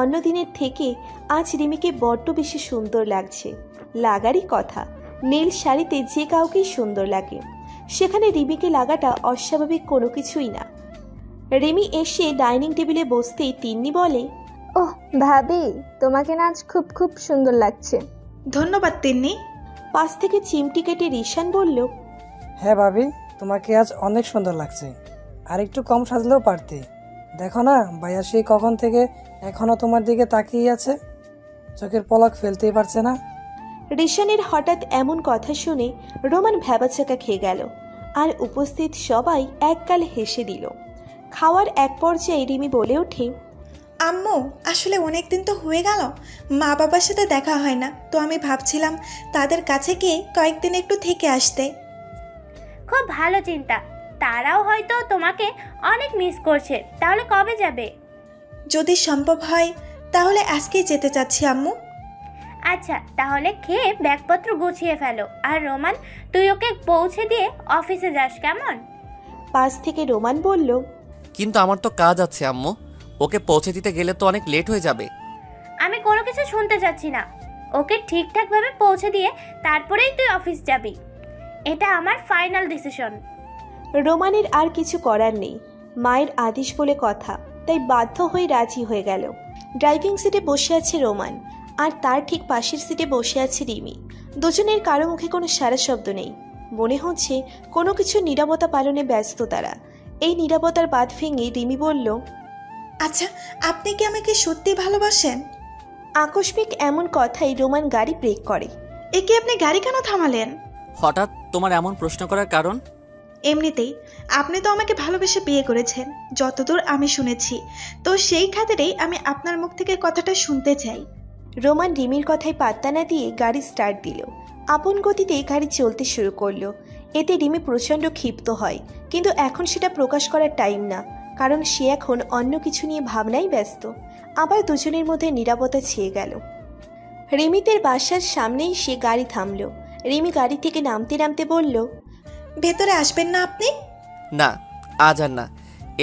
Speaker 1: অন্য দিনের থেকে আজ রিমিকে বড্ড বেশি সুন্দর লাগছে। লাগারই কথা, নীল শাড়িতে যে কাউকেই সুন্দর লাগে, সেখানে রিমিকে লাগাটা অস্বাভাবিক কোনো কিছুই না। রিমি এসে ডাইনিং টেবিলে বসতেই তিন্নি বলে,
Speaker 8: ওহ ভাবি, তোমাকে না আজ খুব খুব সুন্দর লাগছে।
Speaker 3: ধন্যবাদ তিন্নি।
Speaker 1: পাশ থেকে চিমটি কেটে রিশান বলল,
Speaker 7: হ্যাঁ ভাবি, তোমাকে আজ অনেক সুন্দর লাগছে। আর একটু কম সাজলেও পারতে। দেখো না, ভাইয়া সেই কখন থেকে এখনো তোমার দিকে তাকিয়ে আছে, চোখের পলক ফেলতেই পারছে না।
Speaker 1: রিশানের হঠাৎ এমন কথা শুনে রোমান ভ্যাবাচাকা খেয়ে গেল, আর উপস্থিত সবাই একগাল হেসে দিল। খাওয়ার এক পর্যায়ে রিমি বলে ওঠে,
Speaker 3: আম্মু, আসলে অনেক দিন তো হয়ে গেল মা বাবার সাথে দেখা হয় না, তো আমি ভাবছিলাম তাদের কাছে গিয়ে কয়েকদিন একটু থেকে আসতে।
Speaker 4: খুব ভালো চিন্তা, তারাও হয়তো তোমাকে অনেক মিস করছে। তাহলে কবে যাবে?
Speaker 3: যদি সম্ভব হয় তাহলে আজকেই যেতে চাচ্ছি আম্মু।
Speaker 4: আচ্ছা, তাহলে খেয়ে ব্যাগপত্র গুছিয়ে ফেলো। আর রোমান, তুই ওকে পৌঁছে দিয়ে অফিসে যাস, কেমন?
Speaker 1: পাশ থেকে রোমান বলল,
Speaker 2: কিন্তু আমার তো কাজ আছে আম্মু, ওকে পৌঁছে দিতে গেলে তো অনেক লেট হয়ে যাবে।
Speaker 4: আমি কোনো কিছু শুনতে চাচ্ছি না। ওকে ঠিকঠাকভাবে পৌঁছে দিয়ে তারপরেই তুই অফিস যাবি। এটা আমার ফাইনাল ডিসিশন।
Speaker 1: রোমানের আর কিছু করার নেই, মায়ের আদেশ বলে কথা, তাই বাধ্য হয়ে রাজি হয়ে গেল। ড্রাইভিং সিটে বসে আছে রোমান, আর তার ঠিক পাশের সিটে বসে আছে রিমি। দুজনের কারো মুখে কোনো সারা শব্দ নেই, মনে হচ্ছে কোনো কিছু নীরবতা পালনে ব্যস্ত তারা। এই নীরবতার বাঁধ ভেঙে রিমি বলল,
Speaker 3: আচ্ছা, আপনি কি আমাকে সত্যি ভালোবাসেন?
Speaker 1: আকস্মিক এমন কথাই রোমান গাড়ি ব্রেক করে।
Speaker 3: একে আপনি গাড়ি কেন থামালেন?
Speaker 2: হঠাৎ তোমার এমন প্রশ্ন করার কারণ?
Speaker 3: এমনিতেই আপনি তো আমাকে ভালোবেসে বিয়ে করেছেন, যতদূর আমি শুনেছি, তো সেই খাতিরেই আমি আপনার মুখ থেকে কথাটা শুনতে চাই।
Speaker 1: রোমান রিমির কথায় পাত্তা না দিয়ে গাড়ি স্টার্ট দিল। আপন গতিতে গাড়ি চলতে শুরু করলো। এতে রিমি প্রচণ্ড ক্ষিপ্ত হয়, কিন্তু এখন সেটা প্রকাশ করার টাইম না, কারণ সে এখন অন্য কিছু নিয়ে ভাবনায় ব্যস্ত। আবার দুজনের মধ্যে নীরবতা ছেয়ে গেল। রিমিদের বাসার সামনেই সে গাড়ি থামলো। রিমি গাড়ি থেকে নামতে নামতে বলল,
Speaker 3: ভেতরে আসবেন না আপনি?
Speaker 2: না, আজ আর না,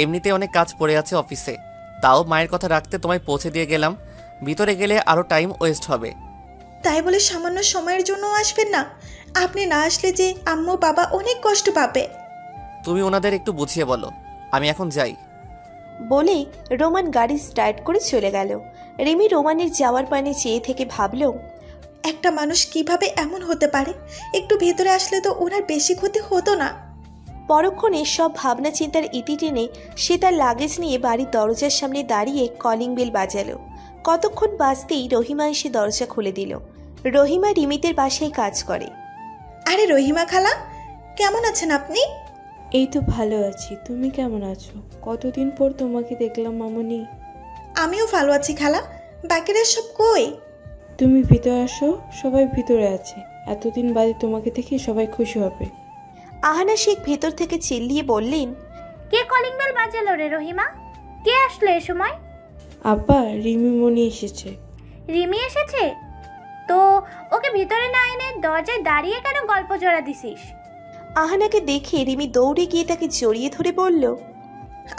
Speaker 2: এমনিতে অনেক কাজ পড়ে আছে অফিসে, তাও মায়ের কথা রাখতে তোমায় পৌঁছে দিয়ে গেলাম। ভিতরে গেলে আরও টাইম ওয়েস্ট হবে।
Speaker 3: তাই বলে সামান্য সময়ের জন্য আসবেন না? আপনি না আসলে যে আম্মু বাবা অনেক কষ্ট পাবে।
Speaker 2: তুমি ওনাদের একটু বুঝিয়ে বলো, আমি এখন যাই।
Speaker 1: বলে রোমান গাড়ি স্টার্ট করে চলে গেল। রিমি রোমানের যাওয়ার পানে চেয়ে থেকে ভাবল,
Speaker 3: একটা মানুষ কিভাবে এমন হতে পারে? একটু ভেতরে আসলে তো ওনার বেশি ক্ষতি হতো না।
Speaker 1: পরক্ষণে সব ভাবনা চিন্তার ইতি টেনে সে তার লাগেজ নিয়ে বাড়ির দরজার সামনে দাঁড়িয়ে কলিং বেল বাজালো। কতক্ষণ বাজতেই রহিমা এসে দরজা খুলে দিল। রহিমা রিমিতের বাসায় কাজ করে।
Speaker 3: আরে রহিমা খালা, কেমন আছেন আপনি?
Speaker 9: এই তো ভালো আছি, তুমি কেমন আছো? কতদিন পর তোমাকে দেখলাম মামনি।
Speaker 3: আমিও ভালো আছি খালা, বাকিরা সব কই?
Speaker 9: তুমি ভিতরে আসো, সবাই ভিতরে আছে। এতদিন বাদে তোমাকে দেখে সবাই খুশি হবে।
Speaker 1: আহানা শেখ ভেতর থেকে চিল্লিয়ে বললেন,
Speaker 4: কে কলিং বেল বাজালো রে রহিমা? কে আসলো এ সময়?
Speaker 9: আব্বা, রিমি মনি এসেছে।
Speaker 4: রিমি এসেছে? তো ওকে ভিতরে না এনে দরজায় দাঁড়িয়ে কেন গল্প জোড়া দিছিস?
Speaker 1: আহানাকে দেখে রিমি দৌড়ে গিয়ে তাকে জড়িয়ে ধরে বলল,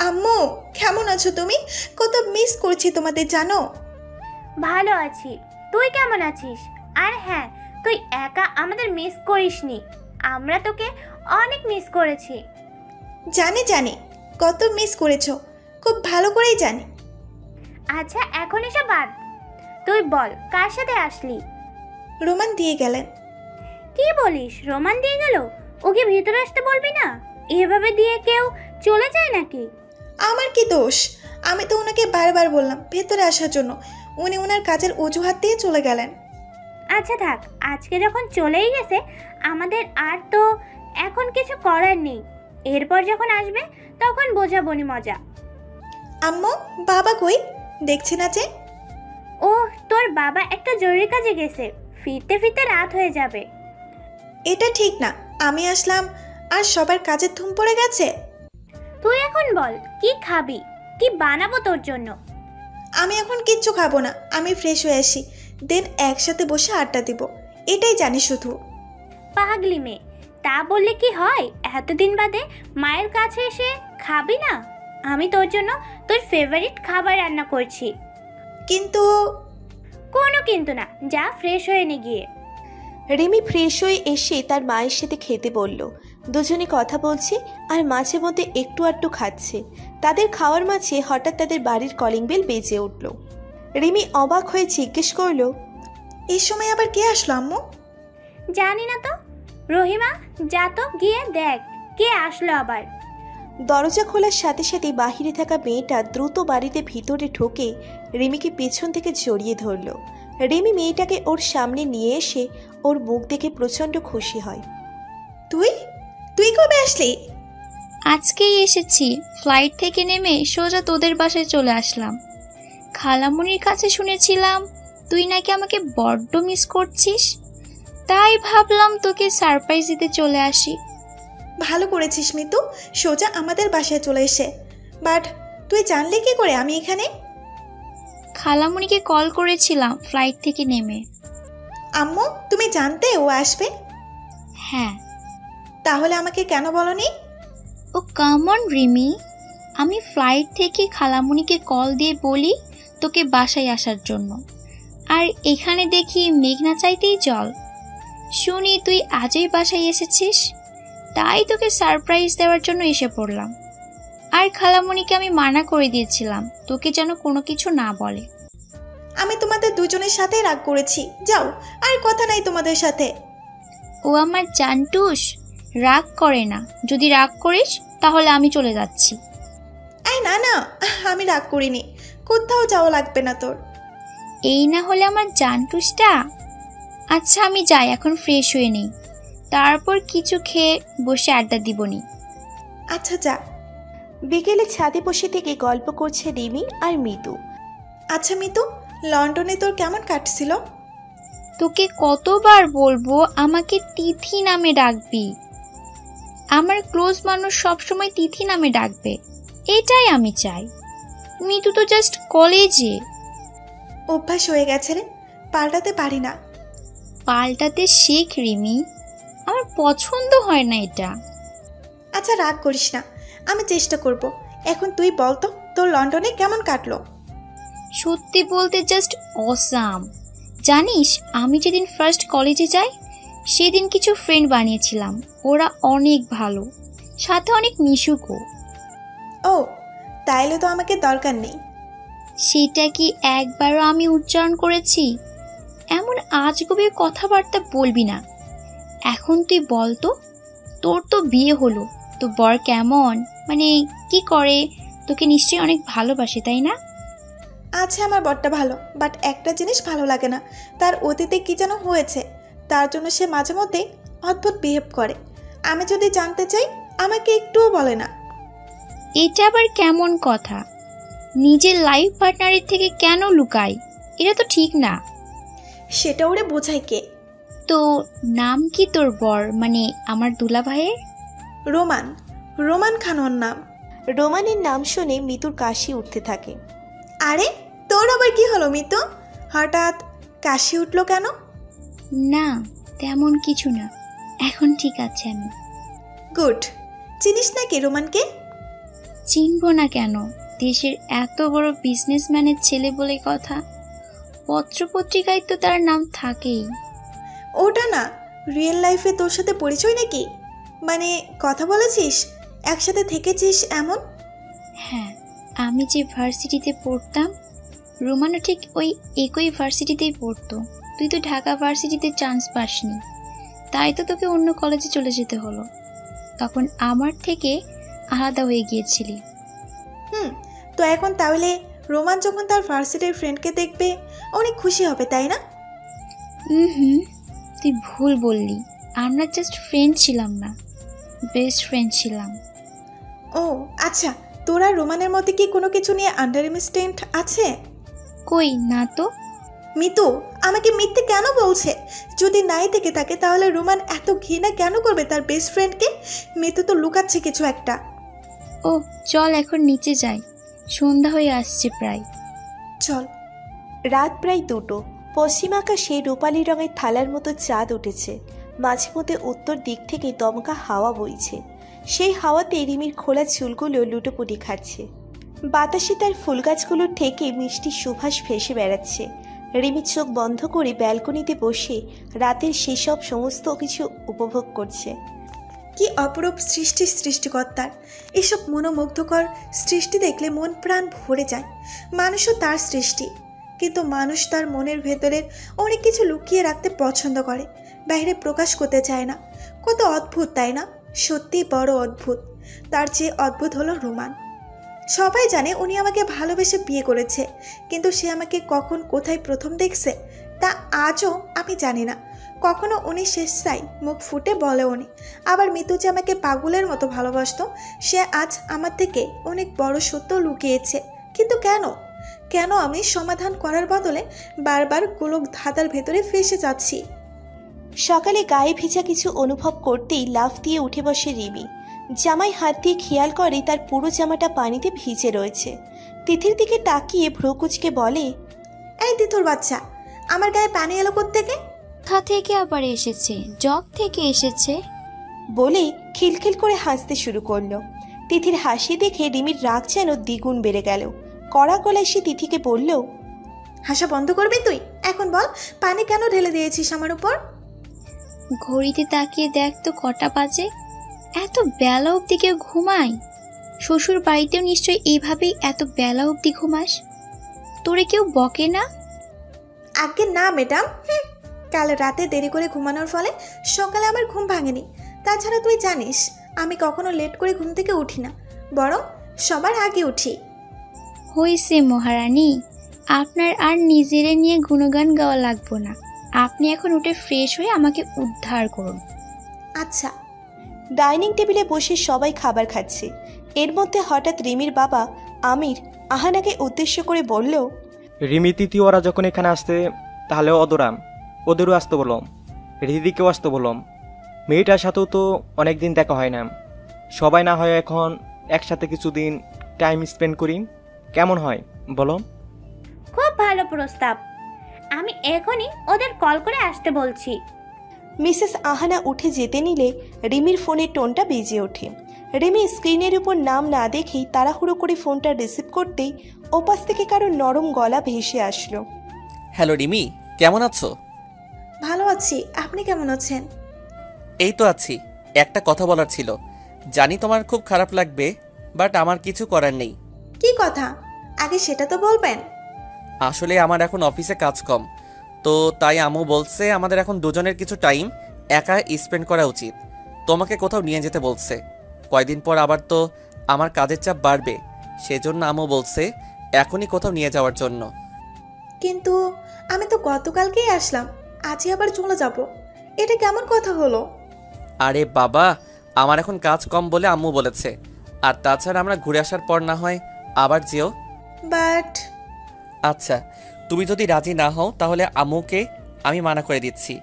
Speaker 3: আম্মু কেমন আছো তুমি? কত মিস করছি তোমাদের জানো।
Speaker 4: ভালো আছি, তুই কেমন আছিস? আর হ্যাঁ, তুই একা আমাদের মিস করিসনি, আমরা তোকে অনেক মিস করেছি।
Speaker 3: জানি জানি কত মিস করেছো, খুব ভালো করেই জানি।
Speaker 4: আচ্ছা এখন এসব বাদ, তুই বল কার সাথে আসলি?
Speaker 3: রোমান দিয়ে গেলেন।
Speaker 4: কি বলিস, রোমান দিয়ে গেল? ওকে ভিতরে আসতে বলবি না? এভাবে দিয়ে কেউ চলে যায় নাকি?
Speaker 3: আমার কি দোষ? আমি তো ওনাকে বারবার বললাম ভেতরে আসার জন্য, উনি ওনার কাজের অজুহাত দিয়ে চলে গেলেন।
Speaker 4: আচ্ছা থাক, আজকে যখন চলেই গেছে আমাদের আর তো এখন কিছু করার নেই। এরপর যখন আসবে তখন বোঝাবনি মজা।
Speaker 3: আম্মু বাবা কই? দেখছি না যে।
Speaker 4: ও, তোর বাবা একটা জরুরি কাজে গেছে, ফিরতে ফিরতে রাত হয়ে যাবে।
Speaker 3: এটা ঠিক না, আমি আসলাম আর সবার কাজের ধুম পড়ে গেছে।
Speaker 4: তুই এখন বল কি খাবি, কি বানাবো তোর জন্য?
Speaker 3: আমি এখন কিচ্ছু খাবো না, আমি ফ্রেশ হয়ে আসি, দেন একসাথে বসে আড্ডা দিব, এটাই জানি শুধু।
Speaker 4: পাগলি মেয়ে, তা বললে কি হয়? এতদিন বাদে মায়ের কাছে এসে খাবি না? আমি তোর জন্য তোর ফেভারিট খাবার রান্না করছি।
Speaker 3: কিন্তু
Speaker 4: কোনো কিন্তু না, যা ফ্রেশ হয়ে নে গিয়ে।
Speaker 1: রিমি ফ্রেশ হয়ে এসে তার মায়ের সাথে খেতে বলল। দুজনে কথা বলছে আর মাঝে মধ্যে একটু আধটু খাচ্ছে। তাদের খাওয়ার মাঝে হঠাৎ তাদের বাড়ির কলিং বেল বেজে উঠল। রিমি অবাক হয়ে জিজ্ঞেস করলো,
Speaker 3: এই সময় আবার কে আসলো আম্মু?
Speaker 4: জানি না তো। রহিমা, যা তো গিয়ে দেখ কে আসলো আবার।
Speaker 1: দরজা খোলার সাথে সাথে বাহিরে থাকা মেয়েটা দ্রুত বাড়িতে ভিতরে ঢোকে রিমিকে পেছন থেকে জড়িয়ে ধরল। রিমি মেয়েটাকে ওর সামনে নিয়ে এসে ওর মুখ দেখে প্রচণ্ড খুশি হয়।
Speaker 3: তুই তুই কবে আসলি?
Speaker 5: আজকেই এসেছি, ফ্লাইট থেকে নেমে সোজা তোদের বাসায় চলে আসলাম। খালামুনির কাছে শুনেছিলাম তুই নাকি আমাকে বড্ড মিস করছিস, তাই ভাবলাম তোকে সারপ্রাইজ দিতে চলে আসি।
Speaker 3: ভালো করেছিস মিতু, সোজা আমাদের বাসায় চলে এসে। বাট তুই জানলি কি করে আমি এখানে?
Speaker 5: খালামুনিকে কল করেছিলাম ফ্লাইট থেকে নেমে।
Speaker 3: আম্মু তুমি জানতে ও আসবে?
Speaker 5: হ্যাঁ।
Speaker 3: তাহলে আমাকে কেন বলনি?
Speaker 5: ও কাম অন রিমি, আমি ফ্লাইট থেকে খালামুনিকে কল দিয়ে বলি তোকে বাসায় আসার জন্য, আর এখানে দেখি মেঘনা চাইতেই জল। শুনি তুই আজই বাসায় এসেছিস, তাই তোকে সারপ্রাইজ দেওয়ার জন্য এসে পড়লাম। আর খালামুনিকে আমি মানা করে দিয়েছিলাম তোকে যেন কোনো কিছু না বলে।
Speaker 3: আমি তোমাদের দুজনের সাথে রাগ করেছি, যাও, আর কথা নাই তোমাদের সাথে।
Speaker 5: ও আমার জানটুস, রাগ করে না। যদি রাগ করিস তাহলে আমি চলে যাচ্ছি।
Speaker 3: এই না না, আমি রাগ করিনি, কোথাও যাওয়া লাগবে না তোর।
Speaker 5: এই না হলে আমার জানটুসটা। আচ্ছা আমি যাই, এখন ফ্রেশ হয়ে নেই, তারপর কিছু খেয়ে বসে আড্ডা দিবনি।
Speaker 3: আচ্ছা যা।
Speaker 1: বিকেলে ছাদে বসে থেকে গল্প করছে রিমি আর মিতু।
Speaker 3: আচ্ছা মিতু, লন্ডনে তোর কেমন কাটছিল?
Speaker 5: তোকে কতবার বলবো আমাকে তিথি নামে ডাকবি। আমার ক্লোজ মানুষ সবসময় তিথি নামে ডাকবে, এটাই আমি চাই। মিতু তো জাস্ট কলেজে।
Speaker 3: অভ্যাস হয়ে গেছে রে, পাল্টাতে পারি না।
Speaker 5: পাল্টাতে শেখ রিমি, আমার পছন্দ হয় না এটা।
Speaker 3: আচ্ছা রাগ করিস না, আমি চেষ্টা করব। এখন তুই বল তো তোর লন্ডনে কেমন কাটলো?
Speaker 5: সত্যি বলতে জাস্ট অসাম। জানিস আমি যেদিন ফার্স্ট কলেজে যাই সেদিন কিছু ফ্রেন্ড বানিয়েছিলাম, ওরা অনেক ভালো, সাথে অনেক মিশুকও।
Speaker 3: ও তাইলে তো আমাকে দরকার নেই।
Speaker 5: সেটা কি একবারও আমি উচ্চারণ করেছি? এমন আজগুবি কথাবার্তা বলবি না। এখন তুই বল তো, তোর তো বিয়ে হলো, তো বর কেমন, মানে কি করে? তোকে নিশ্চয়ই অনেক ভালোবাসে তাই না?
Speaker 3: আচ্ছা আমার বরটা ভালো, বাট একটা জিনিস ভালো লাগে না, তার অতীতে কি যেন হয়েছে, তার জন্য সে মাঝে মধ্যে অদ্ভুত বিহেভ করে। আমি যদি জানতে চাই আমাকে একটুও বলে না।
Speaker 5: এটা আবার কেমন কথা? নিজের লাইফ পার্টনারের থেকে কেন লুকাই? এটা তো ঠিক না।
Speaker 3: সেটা ওরে বোঝায় কে?
Speaker 5: তো নাম কি তোর বর, মানে আমার দুলা ভাইয়ের?
Speaker 3: রোমান, রোমান খান ওর নাম।
Speaker 1: রোমানের নাম শুনে মিতুর কাশি উঠতে থাকে।
Speaker 3: আরে তোর আবার কি হলো মিতু, হঠাৎ কাশি উঠলো কেন?
Speaker 5: না তেমন কিছু না, এখন ঠিক আছে আমি।
Speaker 3: গুড। চিনিস নাকি রোমানকে?
Speaker 5: চিনবো না কেন, দেশের এত বড় বিজনেসম্যানের ছেলে বলে কথা, পত্রপত্রিকায় তো তার নাম থাকেই।
Speaker 3: ওটা না, রিয়েল লাইফে তোর সাথে পরিচয় নাকি, মানে কথা বলেছিস, একসাথে থেকেছিস এমন?
Speaker 5: হ্যাঁ, আমি যে ভার্সিটিতে পড়তাম রোমানও ঠিক ওই একই ভার্সিটিতেই পড়তো। তুই তো ঢাকা ভার্সিটিতে চান্স পাসনি, তাই তো তোকে অন্য কলেজে চলে যেতে হলো। তখন আমার থেকে আলাদা হয়ে গিয়েছিলি।
Speaker 3: তো এখন তাহলে রোমান যখন তার ভার্সিটির ফ্রেন্ডকে দেখবে অনেক খুশি হবে, তাই না?
Speaker 5: হুম, তুই ভুল বললি, আমরা জাস্ট ফ্রেন্ড ছিলাম না, বেস্ট ফ্রেন্ড ছিলাম।
Speaker 3: ও আচ্ছা, তোরা রোমানের মধ্যে কি কোনো কিছু নিয়ে আন্ডারস্ট্যান্ড আছে?
Speaker 5: কই না তো।
Speaker 3: মিতু আমাকে মিথ্যে কেন বলছে? যদি নাই থেকে থাকে তাহলে রোমান এত ঘৃণা কেন করবে তার বেস্ট ফ্রেন্ডকে? মিতু তো লুকাচ্ছে কিছু একটা।
Speaker 5: ও চল এখন নিচে যাই, সন্ধ্যা হয়ে আসছে প্রায়।
Speaker 3: চল।
Speaker 1: রাত প্রায় 2টো। পশ্চিম আকাশে রূপালি রঙের থালার মতো চাঁদ উঠেছে। মাঝে মধ্যে উত্তর দিক থেকে দমকা হাওয়া বইছে। সেই হাওয়াতে রিমির খোলা চুলগুলো লুটোপুটি খাচ্ছে। বাতাসে তার ফুলগাছগুলোর থেকে মিষ্টি সুবাস ভেসে বেড়াচ্ছে। রিমি চোখ বন্ধ করে ব্যালকনিতে বসে রাতের সেসব সমস্ত কিছু উপভোগ করছে।
Speaker 3: কি অপরূপ সৃষ্টি সৃষ্টিকর্তার! এসব মনোমুগ্ধকর সৃষ্টি দেখলে মন প্রাণ ভরে যায়। মানুষও তার সৃষ্টি, কিন্তু মানুষ তার মনের ভেতরের অনেক কিছু লুকিয়ে রাখতে পছন্দ করে, বাইরে প্রকাশ করতে চায় না। কত অদ্ভুত তাই না? সত্যি বড় অদ্ভুত। তার চেয়ে অদ্ভুত হলো রোমান। সবাই জানে উনি আমাকে ভালোবেসে বিয়ে করেছে, কিন্তু সে আমাকে কখন কোথায় প্রথম দেখছে তা আজও আমি জানি না। কখনো উনি শেষাই মুখ ফুটে বলে উনি। আবার মিতু যে আমাকে পাগলের মতো ভালোবাসত, সে আজ আমার থেকে অনেক বড় সত্য লুকিয়েছে। কিন্তু কেন কেন আমি সমাধান করার বদলে বারবার গোলক ধাঁধার ভেতরে ফেসে যাচ্ছি।
Speaker 1: সকালে গায়ে ভেজা কিছু অনুভব করতেই লাফ দিয়ে উঠে বসে রিমি। জামায় হাত দিয়ে খেয়াল করে তার পুরো জামাটা পানিতে ভিজে রয়েছে। তিথির দিকে তাকিয়ে ভ্রুকুচকে বলে,
Speaker 3: এই তিথুর বাচ্চা, আমার গায়ে পানি এলো কোত্থেকে?
Speaker 5: কোথা থেকে আবার এসেছে? জব থেকে এসেছে
Speaker 1: বলে খিলখিল করে হাসতে শুরু করলো। তিথির হাসি দেখে রিমির রাগ যেন দ্বিগুণ বেড়ে গেল। কড়া গলায় সে তিথিকে বলল,
Speaker 3: হাসা বন্ধ করবি তুই? এখন বল, পানি কেন ঢেলে দিয়েছিস আমার উপর?
Speaker 5: ঘড়িতে তাকিয়ে দেখ তো কটা বাজে। এত বেলা অবধি কেউ ঘুমায়? শ্বশুর বাড়িতেও নিশ্চয়ই এইভাবেই এত বেলা অবধি ঘুমাস? তোরে কেউ বকে না?
Speaker 3: আগে না ম্যাডাম, কাল রাতে দেরি করে ঘুমানোর ফলে সকালে আমার ঘুম ভাঙেনি। তাছাড়া তুই জানিস আমি কখনো লেট করে ঘুম থেকে উঠি না, বরং সবার আগে উঠি।
Speaker 5: হয়েছে মহারানী, আপনার আর নিজেরে নিয়ে গুণগান গাওয়া লাগবো না। আপনি এখন উঠে ফ্রেশ হয়ে আমাকে উদ্ধার করুন।
Speaker 3: আচ্ছা।
Speaker 1: ডাইনিং টেবিলে বসে সবাই খাবার খাচ্ছে। এর মধ্যে হঠাৎ রিমির বাবা আমির আহানাকে উদ্দেশ্য করে বলল,
Speaker 6: রিমি তিথি ওরা যখন এখানে আসতে, তাহলে ওদেরও আসতে বললাম, রিদিকেও আসতে বললাম। মেয়েটার সাথেও তো অনেকদিন দেখা হয় না। সবাই না হয় এখন একসাথে কিছুদিন টাইম স্পেন্ড করি, কেমন হয় বলো?
Speaker 4: খুব ভালো প্রস্তাব, আমি এখনই ওদের কল করে আসতে বলছি।
Speaker 1: মিসেস আহানা উঠে যেতে নিলে রিমির ফোনের টোনটা বেজে ওঠে। রিমি স্ক্রিনের উপর নাম না দেখেই তাড়াহুড়ো করে ফোনটা রিসিভ করতেই ওপাশ থেকে কারো নরম গলা ভেসে আসলো।
Speaker 2: হ্যালো রিমি, কেমন আছো?
Speaker 3: ভালো আছি, আপনি কেমন আছেন?
Speaker 2: এই তো আছি। একটা কথা বলার ছিল। জানি তোমার খুব খারাপ লাগবে, বাট আমার কিছু করার নেই।
Speaker 3: কি কথা? আগে সেটা তো বলবেন।
Speaker 2: আসলে আমার এখন অফিসে কাজ কম, তো তাই আম্মু বলছে আমাদের এখন দুজনের কিছু টাইম একা স্পেন্ড করা উচিত। তোমাকে কোথাও নিয়ে যেতে বলছে। কয়দিন পর আবার তো আমার কাজের চাপ বাড়বে, সেজন্য আম্মু বলছে এখনই কোথাও নিয়ে যাওয়ার জন্য।
Speaker 3: কিন্তু আমি তো গতকালকেই আসলাম, আজই আবার চলে যাব, এটা কেমন কথা হলো?
Speaker 2: আরে বাবা, আমার এখন কাজ কম বলে আম্মু বলেছে। আর তাছাড়া আমরা ঘুরে আসার পর না হয় আবার যেও।
Speaker 3: বাট
Speaker 2: আচ্ছা, তুমি যদি রাজি না হও তাহলে আম্মুকে আমি মানা করে দিচ্ছি।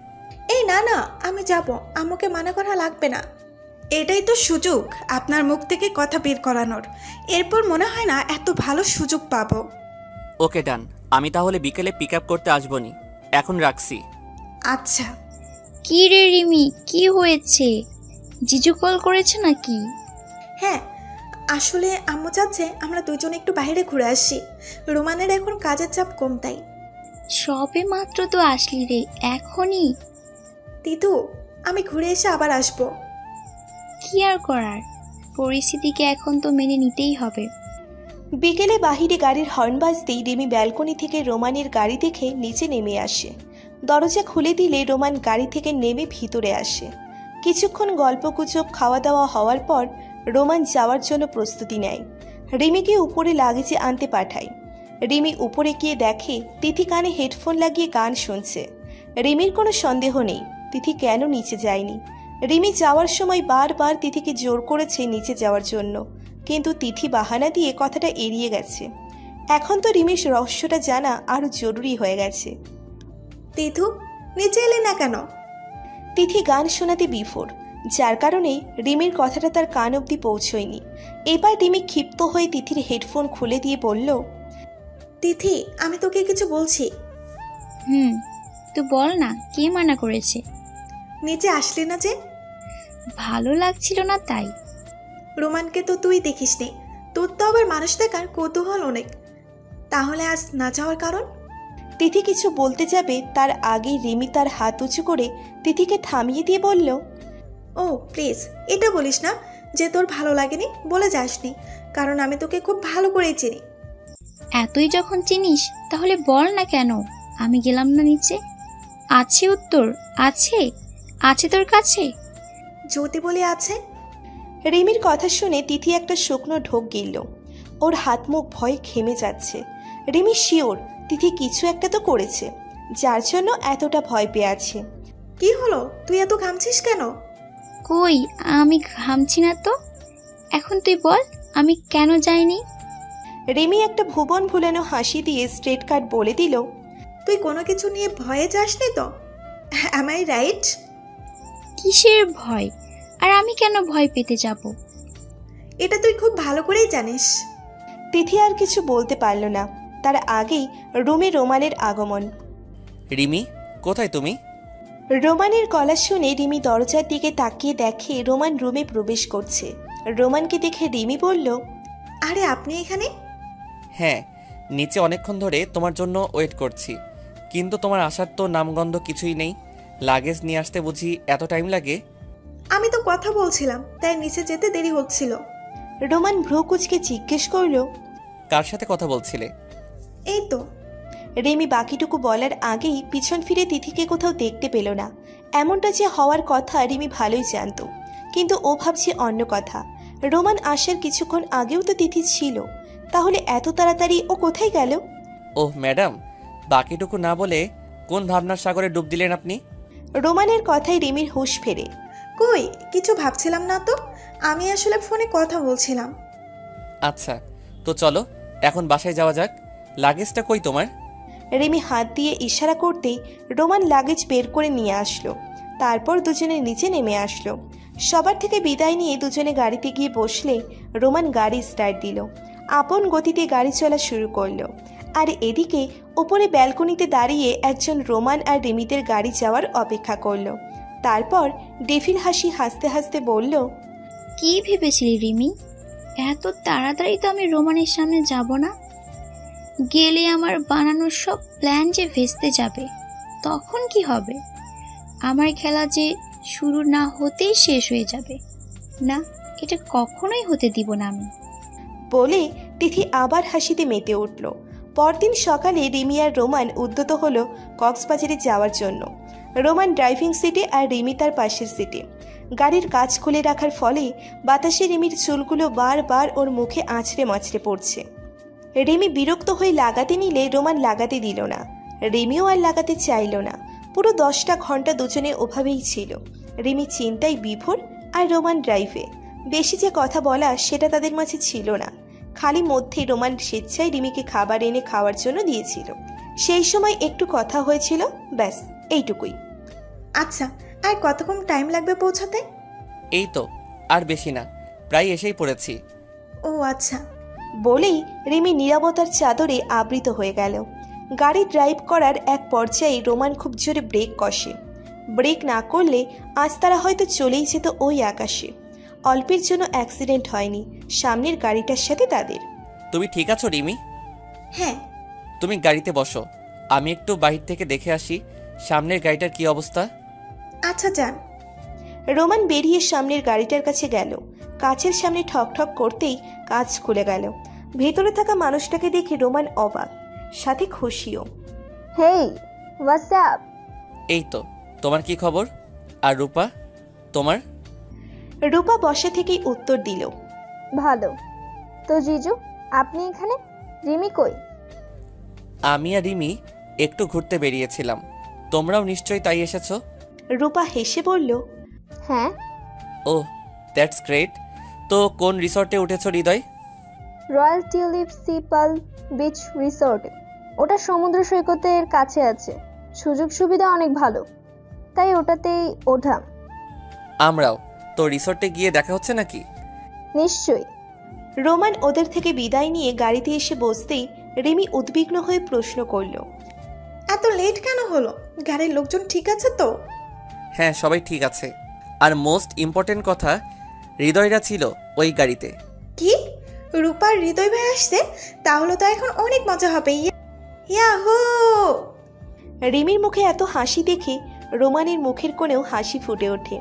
Speaker 3: এই না না, আমি যাব, আম্মুকে মানা করা লাগবে না। এটাই তো সুযোগ আপনার মুখ থেকে কথা বের করানোর। এরপর মনে হয় না এত ভালো সুযোগ পাবো।
Speaker 2: ওকে ডান, আমি তাহলে বিকেলে পিক আপ করতে আসবনি। এখন রাখছি।
Speaker 3: আচ্ছা।
Speaker 5: কি রে রিমি, কি হয়েছে? জিজু কল করেছে নাকি?
Speaker 3: হ্যাঁ, আসলে আম্মু চাচ্ছে আমরা দুজনে একটু বাইরে ঘুরে আসি। রোমানের এখন কাজের চাপ কম, তাই।
Speaker 5: সবে মাত্র তো আসলি রে, এখনই?
Speaker 3: তিতু, আমি ঘুরে এসে আবার আসবো।
Speaker 5: কি আর করার, পরিস্থিতিকে এখন তো মেনে নিতেই হবে।
Speaker 1: বিকেলে বাহিরে গাড়ির হর্ন বাজতেই রিমি ব্যালকনি থেকে রোমানের গাড়ি দেখে নিচে নেমে আসে। দরজা খুলে দিলে রোমান গাড়ি থেকে নেমে ভিতরে আসে। কিছুক্ষণ গল্পগুজব খাওয়া দাওয়া হওয়ার পর রোমান যাওয়ার জন্য প্রস্তুতি নেয়। রিমিকে উপরে লাগেজে আনতে পাঠায়। রিমি উপরে গিয়ে দেখে তিথি কানে হেডফোন লাগিয়ে গান শুনছে। রিমির কোনো সন্দেহ নেই তিথি কেন নিচে যায়নি। রিমি যাওয়ার সময় বারবার তিথিকে জোর করেছে নিচে যাওয়ার জন্য, কিন্তু তিথি বাহানা দিয়ে কথাটা এড়িয়ে গেছে। এখন তো রিমির রহস্যটা জানা আরও জরুরি হয়ে গেছে।
Speaker 3: তিথু, নিচে এলে না কেন?
Speaker 1: তিথি গান শোনাতে বিফোর, যার কারণে রিমির কথাটা তার কান অবধি পৌঁছয়নি। এবার রিমি ক্ষিপ্ত হয়ে তিথির হেডফোন খুলে দিয়ে বলল,
Speaker 3: তিথি, আমি তোকে কিছু বলছি।
Speaker 5: তো বল না, কে মানা করেছে?
Speaker 3: নিচে আসলি না যে?
Speaker 5: ভালো লাগছিল না তাই।
Speaker 3: রোমানকে তো তুই দেখিস নি, তোর তো আবার মানুষ দেখার কৌতূহল অনেক। তাহলে আজ না যাওয়ার কারণ?
Speaker 1: তিথি কিছু বলতে যাবে তার আগে রিমি তার হাত উঁচু করে তিথিকে থামিয়ে দিয়ে বলল,
Speaker 3: ও প্লিজ, এটা বলিস না যে তোর ভালো লাগেনি, বলে যাসনি, কারণ আমি তোকে খুব ভালো করেই চিনি।
Speaker 5: এতই যখন চিনিস তাহলে বল না কেন আমি গেলাম না নিচে? আছে উত্তর, আছে আছে তোর কাছে?
Speaker 3: যদি বলে আছে।
Speaker 1: রিমির কথা শুনে তিথি একটা শুকনো ঢোক গিলল। ওর হাত মুখ ভয়ে ঘেমে যাচ্ছে। রিমি শিওর তিথি কিছু একটা তো করেছে, যার জন্য এতটা ভয় পেয়ে আছে।
Speaker 3: কি হলো, তুই এত ঘামছিস কেন?
Speaker 5: কই, আমি ঘামছি না তো। এখন তুই বল আমি কেন যাইনি?
Speaker 1: রিমি একটা ভুবন ভুলানো হাসি দিয়ে স্ট্রেট কাট বলে দিল,
Speaker 3: তুই কোনো কিছু নিয়ে ভয়ে যাসনি তো? Am I right?
Speaker 5: কিসের ভয়? আর আমি কেন ভয় পেতে যাব?
Speaker 3: এটা তুই খুব ভালো করেই জানিস।
Speaker 1: তিথি আর কিছু বলতে পারল না, তার আগেই রুমে রোমানের আগমন।
Speaker 2: রিমি, কোথায় তুমি?
Speaker 1: রোমানের গলা শুনে রিমি দরজার দিকে তাকিয়ে দেখে রোমান রুমে প্রবেশ করছে। রোমানকে দেখে রিমি বলল,
Speaker 3: আরে আপনি এখানে?
Speaker 2: হ্যাঁ, নিচে অনেকক্ষণ ধরে তোমার জন্য ওয়েট করছি, কিন্তু তোমার আসার তো নামগন্ধ কিছুই নেই। লাগেজ নিয়ে আসতে বুঝি এত টাইম লাগে?
Speaker 3: আমি তো কথা বলছিলাম, তাই নিচে যেতে দেরি হচ্ছিল।
Speaker 1: রোমান ভ্রু কুচকে জিজ্ঞেস করল,
Speaker 2: কার সাথে কথা বলছিলে?
Speaker 3: এই তো।
Speaker 1: রিমি বাকিটুকু বলার আগেই পিছন ফিরে তিথিকে কোথাও দেখতে পেল না। এমনটা যে হওয়ার কথা রিমি ভালোই জানত, কিন্তু ও ভাবছে অন্য কথা। রোমান আসার কিছুক্ষণ আগেও তো তিথি ছিল, তাহলে এত তাড়াতাড়ি ও কোথায় গেল?
Speaker 2: ওহ ম্যাডাম, বাকিটুকু না বলে কোন ভাবনার সাগরে ডুব দিলেন আপনি?
Speaker 1: রোমানের কথায় রিমির হুঁশ ফেরে।
Speaker 3: কই, কিছু ভাবছিলাম না তো, আমি আসলে ফোনে কথা বলছিলাম।
Speaker 2: আচ্ছা, তো চলো এখন বাসায় যাওয়া যাক। লাগেজটা কই তোমার?
Speaker 1: রিমি হাত দিয়ে ইশারা করতেই রোমান লাগেজ বের করে নিয়ে আসলো। তারপর দুজনে নিচে নেমে আসলো। সবার থেকে বিদায় নিয়ে দুজনে গাড়িতে গিয়ে বসলে রোমান গাড়ি স্টার্ট দিল। আপন গতিতে গাড়ি চলা শুরু করলো। আর এদিকে ওপরে ব্যালকনিতে দাঁড়িয়ে একজন রোমান আর রিমিদের গাড়ি যাওয়ার অপেক্ষা করলো। তারপর ডেভিল হাসি হাসতে হাসতে বলল,
Speaker 5: কি ভেবেছিলি রিমি? এত তাড়াতাড়ি তো আমি রোমানের সামনে যাব না। গেলে আমার বানানো সব প্ল্যান যে ভেস্তে যাবে, তখন কি হবে? আমার খেলা যে শুরু না হতেই শেষ হয়ে যাবে। না, এটা কখনোই হতে দিব না আমি।
Speaker 1: বলে তিথি আবার হাসিতে মেতে উঠল। পরদিন সকালে রিমি আর রোমান উদ্যত হলো কক্সবাজারে যাওয়ার জন্য। রোমান ড্রাইভিং সিটে আর রিমি তার পাশের সিটে। গাড়ির কাঁচ খুলে রাখার ফলে বাতাসে রিমির চুলগুলো বারবার ওর মুখে আছড়ে মাছড়ে পড়ছে। রিমি বিরক্ত হয়ে লাগাতে নিলে রোমান লাগাতে দিল না। রিমিও আর লাগাতে চাইল না। পুরো 10টা ঘন্টা দুজনে ওভাবেই ছিল। রিমি চিন্তায় বিভোর আর রোমান ড্রাইভে। বেশি যে কথা বলা সেটা তাদের মাঝে ছিল না। খালি মধ্যে রোমান স্বেচ্ছায় রিমিকে খাবার এনে খাওয়ার জন্য দিয়েছিল। সেই সময় একটু কথা হয়েছিল, ব্যাস এইটুকুই।
Speaker 3: আচ্ছা, আর কতক্ষণ টাইম লাগবে পৌঁছাতে?
Speaker 2: এই তো, আর বেশি না, প্রায় এসেই পড়েছি।
Speaker 3: ও আচ্ছা।
Speaker 1: বলেই রিমি নীরবতার চাদরে আবৃত হয়ে গেল। গাড়ি ড্রাইভ করার এক পর্যায়ে রোমান খুব জোরে ব্রেক কষে। ব্রেক না করলে আজ তারা হয়তো চলেই যেত ওই আকাশে। অল্পের জন্য অ্যাক্সিডেন্ট হয়নি সামনের গাড়িটার সাথে তাদের।
Speaker 2: তুমি ঠিক আছো রিমি?
Speaker 3: হ্যাঁ।
Speaker 2: তুমি গাড়িতে বসো, আমি একটু বাহির থেকে দেখে আসি সামনের গাড়িটার কি অবস্থা।
Speaker 3: আচ্ছা যান।
Speaker 1: রোমান বেরিয়ে সামনের গাড়িটার কাছে গেল। কাচের সামনে ঠক ঠক করতেই কাঁচ খুলে গেল। ভেতরে থাকা মানুষটাকে দেখে রোমান অবাক, সাথে খুশিও।
Speaker 8: হেই, হোয়াটস আপ?
Speaker 2: এই তো, তোমার কি খবর? আর রূপা, তোমার?
Speaker 1: রূপা বসা থেকেই উত্তর দিল,
Speaker 8: ভালো। তো জিজু, আপনি এখানে? রিমি কই?
Speaker 2: আমি আর রিমি একটু ঘুরতে বেরিয়েছিলাম, তোমরাও নিশ্চয়ই তাই এসেছো?
Speaker 1: রূপা হেসে বলল,
Speaker 8: হ্যাঁ।
Speaker 2: ও, দ্যাটস গ্রেট। তো কোন রিসর্টে উঠেছো হৃদয়?
Speaker 8: রয়্যাল টিউলিপ সি পাল বিচ রিসোর্ট। ওটা সমুদ্র সৈকতের কাছে আছে, সুযোগ সুবিধা অনেক ভালো, তাই ওটাতেই ওঠা।
Speaker 2: আমরাও তো রিসর্টে গিয়ে দেখা হচ্ছে নাকি?
Speaker 8: নিশ্চয়ই।
Speaker 1: রোমান ওদের থেকে বিদায় নিয়ে গাড়িতে এসে বসতেই রিমি উদ্বিগ্ন হয়ে প্রশ্ন করল,
Speaker 3: এত লেট কেন হলো? গাড়ির লোকজন ঠিক আছে তো?
Speaker 2: হ্যাঁ, সবাই ঠিক আছে। আর মোস্ট ইম্পর্টেন্ট কথা, হৃদয়রা ছিল ওই গাড়িতে।
Speaker 3: কি? রূপার হৃদয় ভাই আসছে? তাহলে তো এখন অনেক মজা হবে। ইয়াহু!
Speaker 1: রিমির মুখে এত হাসি দেখে রোমানের মুখের কোণেও হাসি ফুটে ওঠে।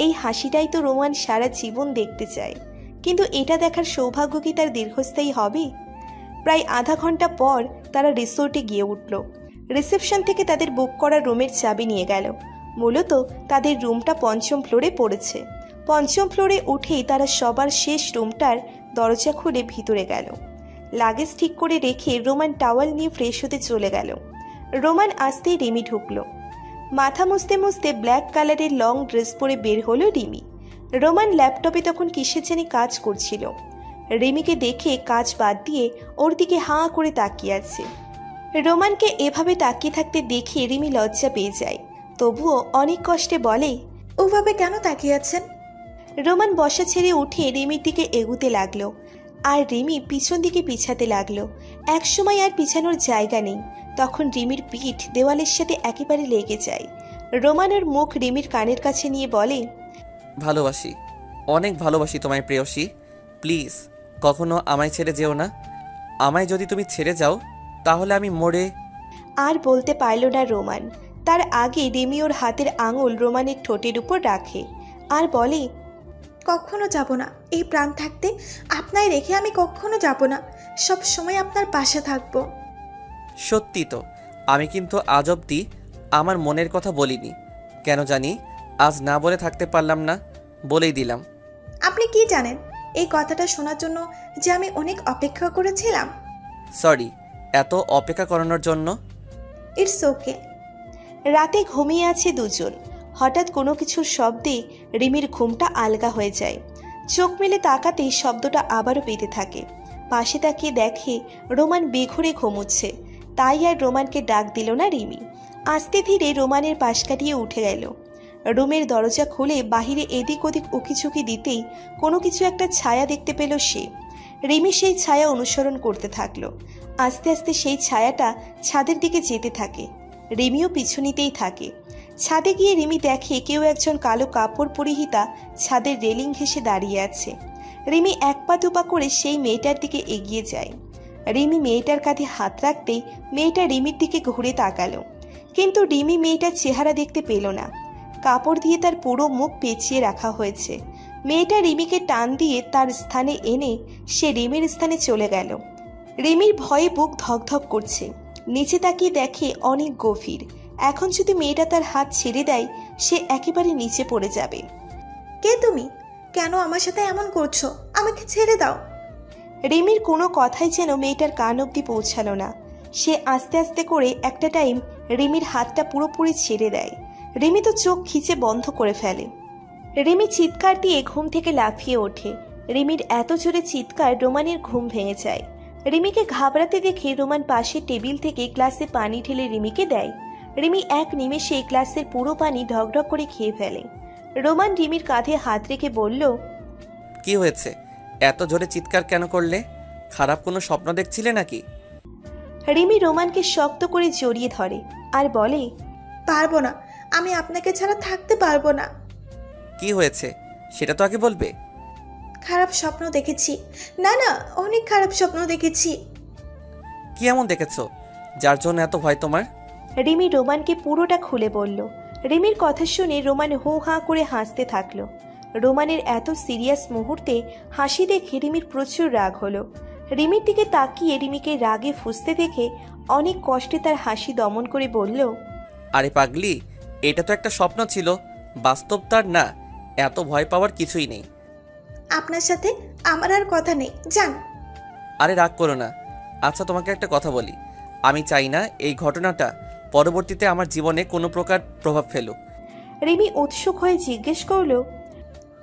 Speaker 1: এই হাসিটাই তো রোমান সারা জীবন দেখতে চায়, কিন্তু এটা দেখার সৌভাগ্য কি তার দীর্ঘস্থায়ী হবে? প্রায় আধা ঘন্টা পর তারা রিসোর্টে গিয়ে উঠল। রিসেপশন থেকে তাদের বুক করা রুমের চাবি নিয়ে গেল। মূলত তাদের রুমটা 5ম ফ্লোরে পড়েছে। 5ম ফ্লোরে উঠেই তারা সবার শেষ রুমটার দরজা খুলে ভিতরে গেল। লাগেজ ঠিক করে রেখে রোমান টাওয়াল নিয়ে ফ্রেশ হতে চলে গেল। রোমান আসতেই রিমি ঢুকলো। মাথা মুছতে মুছতে ব্ল্যাক কালারের লং ড্রেস পরে বের হলো রিমি। রোমান ল্যাপটপে তখন কিসের জানি কাজ করছিল। রিমিকে দেখে কাজ বাদ দিয়ে ওর দিকে হাঁ করে তাকিয়ে আছে। রোমানকে এভাবে তাকিয়ে থাকতে দেখে রিমি লজ্জা পেয়ে যায়, তবুও অনেক কষ্টে বলে,
Speaker 3: ওভাবে কেন তাকিয়ে আছেন?
Speaker 1: রোমান বসা ছেড়ে উঠে রিমির দিকে এগুতে লাগলো, আর রিমি পিছন দিকে পিছাতে লাগলো। একসময় আর পিছানোর জায়গা নেই, তখন রিমির পিঠ দেওয়ালের সাথে একেবারে লেগে যায়। রোমানের মুখ রিমির কানের কাছে নিয়ে বলে,
Speaker 2: ভালোবাসি, অনেক ভালোবাসি তোমায় প্রেয়সী। প্লিজ কখনো আমায় ছেড়ে যেও না। আমায় যদি তুমি ছেড়ে যাও তাহলে আমি মরে।
Speaker 1: আর বলতে পারল না রোমান। তার আগে রিমি ওর হাতের আঙুল রোমানের ঠোঁটের উপর রাখে আর বলে,
Speaker 3: কখনো যাব না। এই প্রাণ থাকতে আপনায় রেখে আমি কখনো যাব না। সব সময় আপনার পাশে থাকবো।
Speaker 2: সত্যি তো, আমি কিন্তু আজ অবধি আমার মনের কথা বলিনি, কেন জানি আজ না বলে থাকতে পারলাম না, বলেই দিলাম।
Speaker 3: আপনি কি জানেন এই কথাটা শোনার জন্য যে আমি অনেক অপেক্ষা করেছিলাম?
Speaker 2: সরি এত অপেক্ষা করানোর জন্য।
Speaker 3: It's okay.
Speaker 1: রাতে ঘুমিয়ে আছে দুজন। হঠাৎ কোনো কিছুর শব্দে রিমির ঘুমটা আলগা হয়ে যায়। চোখ মেলে তাকাতেই শব্দটা আবারও পেতে থাকে। পাশে তাকিয়ে দেখে রোমান বেঘরে ঘুমোচ্ছে, তাই আর রোমানকে ডাক দিল না রিমি। আস্তে ধীরে রোমানের পাশ কাটিয়ে উঠে গেল। রুমের দরজা খুলে বাহিরে এদিক ওদিক উকিঝুঁকি দিতেই কোনো কিছু একটা ছায়া দেখতে পেল সে। রিমি সেই ছায়া অনুসরণ করতে থাকলো। আস্তে আস্তে সেই ছায়াটা ছাদের দিকে যেতে থাকে। রিমিও পিছু নিতেই থাকে। ছাদে গিয়ে রিমি দেখে কেউ একজন কালো কাপড় পরিহিতা ছাদের রেলিং ঘেঁষে দাঁড়িয়ে আছে। রিমি এক পা দুপা করে সেই মেয়েটার দিকে এগিয়ে যায়। রিমি মেয়েটার কাঁধে হাত রাখতেই মেয়েটা রিমির দিকে ঘুরে তাকালো, কিন্তু রিমি মেয়েটার চেহারা দেখতে পেল না। কাপড় দিয়ে তার পুরো মুখ পেঁচিয়ে রাখা হয়েছে। মেয়েটা রিমিকে টান দিয়ে তার স্থানে এনে সে রিমির স্থানে চলে গেল। রিমির ভয়ে বুক ধকধক করছে। নিচে তাকিয়ে দেখে অনেক গভীর। এখন যদি মেয়েটা তার হাত ছেড়ে দেয় সে একেবারে নিচে পড়ে যাবে।
Speaker 3: কে তুমি? কেন আমার সাথে এমন করছো? আমাকে ছেড়ে দাও।
Speaker 1: রিমির কোনো কথাই যেন মেয়েটার কান অবধি পৌঁছালো না। সে আস্তে আস্তে করে একটা টাইম রিমির হাতটা পুরোপুরি ছেড়ে দেয়। রিমি তো চোখ খিচে বন্ধ করে ফেলে। রিমি চিৎকার দিয়ে ঘুম থেকে লাফিয়ে ওঠে। রিমির এত জোরে চিৎকার রোমানের ঘুম ভেঙে যায়। রিমিকে ঘাবড়াতে দেখে রোমান পাশের টেবিল থেকে গ্লাসে পানি ঢেলে রিমিকে দেয়। রিমি এক নিমেষে গ্লাসের পুরো পানি ঢকঢক করে খেয়ে ফেলে। রোমান রিমির কাঁধে হাত রেখে বলল,
Speaker 2: কি হয়েছে? এত জোরে চিৎকার কেন করলে? খারাপ কোনো স্বপ্ন দেখছিলে নাকি?
Speaker 1: রিমি রোমানকে শক্ত করে জড়িয়ে ধরে আর বলে,
Speaker 3: পারবো না, আমি আপনাকে ছাড়া থাকতে পারবো না।
Speaker 2: কি হয়েছে সেটা তো আগে বলবে।
Speaker 3: খারাপ স্বপ্ন দেখেছি। না না, অনেক খারাপ স্বপ্ন দেখেছি।
Speaker 2: কি এমন দেখেছো যার জন্য এত ভয় তোমার?
Speaker 1: রিমি রোমানকে পুরোটা খুলে বলল। রিমির কথা শুনে রোমান হো হাঁ করে হাসতে থাকলো। রোমানের এত সিরিয়াস মুহূর্তে হাসি দেখে রিমির প্রচুর রাগ হলো। রিমির দিকে তাকিয়ে রিমিকে রাগে ফুঁসতে দেখে অনেক কষ্টে তার হাসি দমন করে বলল,
Speaker 2: আরে পাগলি, এটা তো একটা স্বপ্ন ছিল, বাস্তব তার না। এত ভয় পাওয়ার কিছুই নেই।
Speaker 3: আপনার সাথে আমার আর কথা নেই, যান।
Speaker 2: আরে রাগ করো না। আচ্ছা, তোমাকে একটা কথা বলি। আমি চাই না এই ঘটনাটা পরবর্তীতে আমার জীবনে কোনো প্রকার প্রভাব ফেলুক।
Speaker 1: রিমি উৎসুক হয়ে জিজ্ঞেস করলো,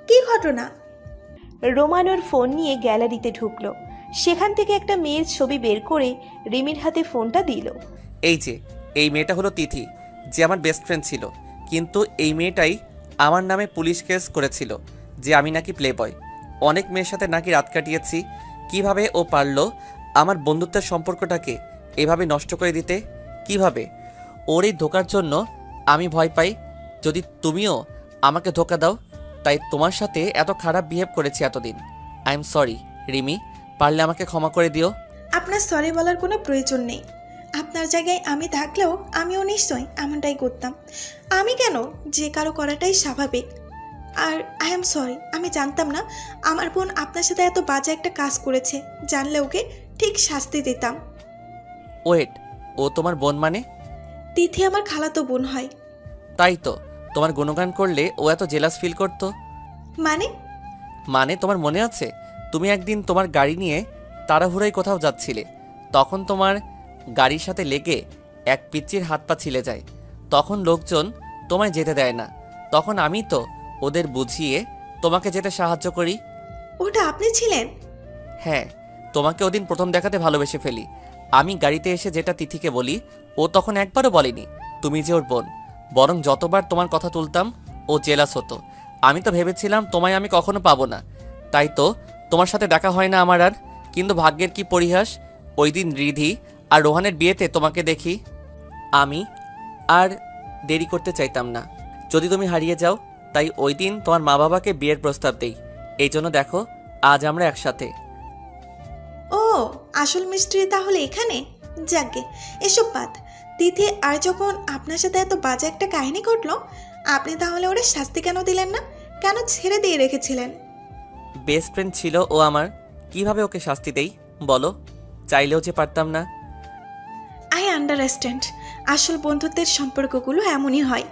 Speaker 3: কি ঘটনা?
Speaker 1: রোমান ওর ফোন নিয়ে গ্যালারিতে ঢুকলো। সেখান থেকে একটা মেয়ের ছবি বের করে রিমির হাতে ফোনটা দিল।
Speaker 2: এই যে, এই মেয়েটা হলো তিথি, যে আমার বেস্ট ফ্রেন্ড ছিল। কিন্তু এই মেয়েটাই আমার নামে পুলিশ কেস করেছিল যে আমি নাকি প্লে বয়, অনেক মেয়ের সাথে নাকি রাত কাটিয়েছি। কিভাবে ও পারলো আমার বন্ধুত্বের সম্পর্কটাকে এভাবে নষ্ট করে দিতে? কিভাবে? ওর এই ধোকার জন্য আমি ভয় পাই যদি তুমিও আমাকে ধোকা দাও। তাই তোমার সাথে এত খারাপ বিহেভ করেছি এতদিন। আই এম সরি রিমি, পারলে আমাকে ক্ষমা করে দিও।
Speaker 3: আপনার সরি বলার কোনো প্রয়োজন নেই। আপনার জায়গায় আমি থাকলেও আমিও নিশ্চয়ই এমনটাই করতাম। আমি কেন, যে কারো করাটাই স্বাভাবিক। আর আই এম সরি, আমি জানতাম না আমার বোন আপনার সাথে এত বাজে একটা কাজ করেছে। জানলে ওকে ঠিক শাস্তি দিতাম।
Speaker 2: ওয়েট, ও তোমার বোন মানে?
Speaker 3: তিথি আমার খালাতো বোন হয়।
Speaker 2: তাই তো, তোমার গুণগান করলে ও এত জেলাস ফিল করতো। মানে তোমার মনে আছে, তুমি একদিন তোমার গাড়ি নিয়ে তাড়াহুড়োয় কোথাও যাচ্ছিলে, তখন তোমার গাড়ির সাথে লেগে এক পিচ্চির হাত পা ছিলে যায়। তখন লোকজন তোমায় যেতে দেয় না, তখন আমি তো ওদের বুঝিয়ে তোমাকে যেতে সাহায্য করি।
Speaker 3: ওটা আপনি ছিলেন?
Speaker 2: হ্যাঁ, তোমাকে ওদিন প্রথম দেখাতে ভালোবেসে ফেলি। আমি গাড়িতে এসে যেটা তিথিকে বলি, ও তখন একবারও বলেনি তুমি যে ওর বোন। বরং যতবার তোমার কথা তুলতাম ও জেলাস হতো। আমি তো ভেবেছিলাম তোমায় আমি কখনো পাবো না, তাই তো তোমার সাথে দেখা হয় না আমার আর। কিন্তু ভাগ্যের কি পরিহাস, ওই দিন রিধি আর রোহানের বিয়েতে তোমাকে দেখি। আমি আর দেরি করতে চাইতাম না যদি তুমি হারিয়ে যাও, তাই ওই দিন তোমার মা বাবাকে বিয়ের প্রস্তাব দেই। এই জন্য দেখো আজ আমরা একসাথে।
Speaker 3: ও, আসল মিস্ত্রি তাহলে এখানে? যাকে এসব বাদ। তিথি আর যখন আপনার সাথে এত বাজে একটা কাহিনী ঘটলো, আপনি তাহলে ওরা শাস্তি কেন দিলেন না? কেন ছেড়ে দিয়ে রেখেছিলেন?
Speaker 2: বেস্ট ফ্রেন্ড ছিল ও আমার, কিভাবে ওকে শাস্তি দেই বলো? চাইলেও যে পারতাম না।
Speaker 3: আই আন্ডারস্ট্যান্ড, আসল বন্ধুত্বের সম্পর্কগুলো এমনই হয়।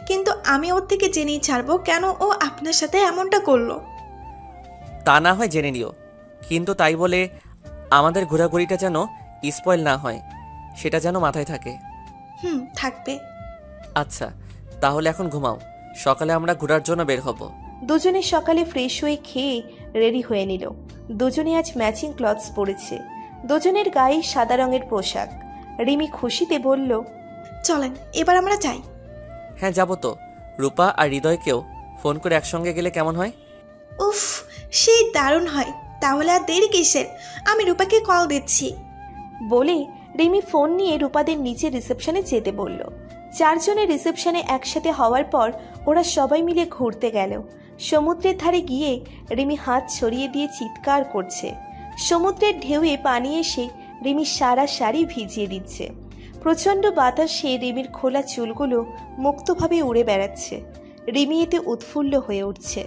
Speaker 3: কিন্তু আমি ওর থেকে জেনেই ছাড়বো কেন ও আপনার সাথে এমনটা করলো।
Speaker 2: তা না হয় জেনে নিও, কিন্তু তাই বলে আমাদের ঘোরাঘুরিটা যেন স্পয়েল না হয়, সেটা যেন মাথায় থাকে।
Speaker 3: থাকবে।
Speaker 2: আচ্ছা, তাহলে এখন ঘুমাও, সকালে আমরা ঘোরার জন্য বের হব।
Speaker 1: দুজনে সকালে ফ্রেশ হয়ে খেয়ে রেডি হয়ে নিল। দুজনে আজ ম্যাচিং ক্লথস পরেছে। দুজনের গায়ে সাদা রঙের পোশাক। রিমি খুশিতে বলল,
Speaker 3: চলেন এবার আমরা যাই।
Speaker 2: হ্যাঁ যাব তো। রূপা আর হৃদয়কেও ফোন করে একসঙ্গে গেলে কেমন হয়?
Speaker 3: উফ, সেই দারুণ হয়। তাহলে আর দেরি কিসের, আমি রূপাকে কল দিচ্ছি।
Speaker 1: বলে রিমি ফোন নিয়ে রূপাদের নিচে রিসেপশনে যেতে বলল। চারজনের রিসেপশনে একসাথে হওয়ার পর ওরা সবাই মিলে ঘুরতে গেল। সমুদ্রের ধারে গিয়ে রিমি হাত ছড়িয়ে দিয়ে চিৎকার করছে। সমুদ্রের ঢেউয়ে পানি এসে রিমি সারা শাড়ি ভিজিয়ে দিচ্ছে। প্রচণ্ড বাতাসে রিমির খোলা চুলগুলো মুক্তভাবে উড়ে বেড়াচ্ছে। রিমি এতে উৎফুল্ল হয়ে উঠছে।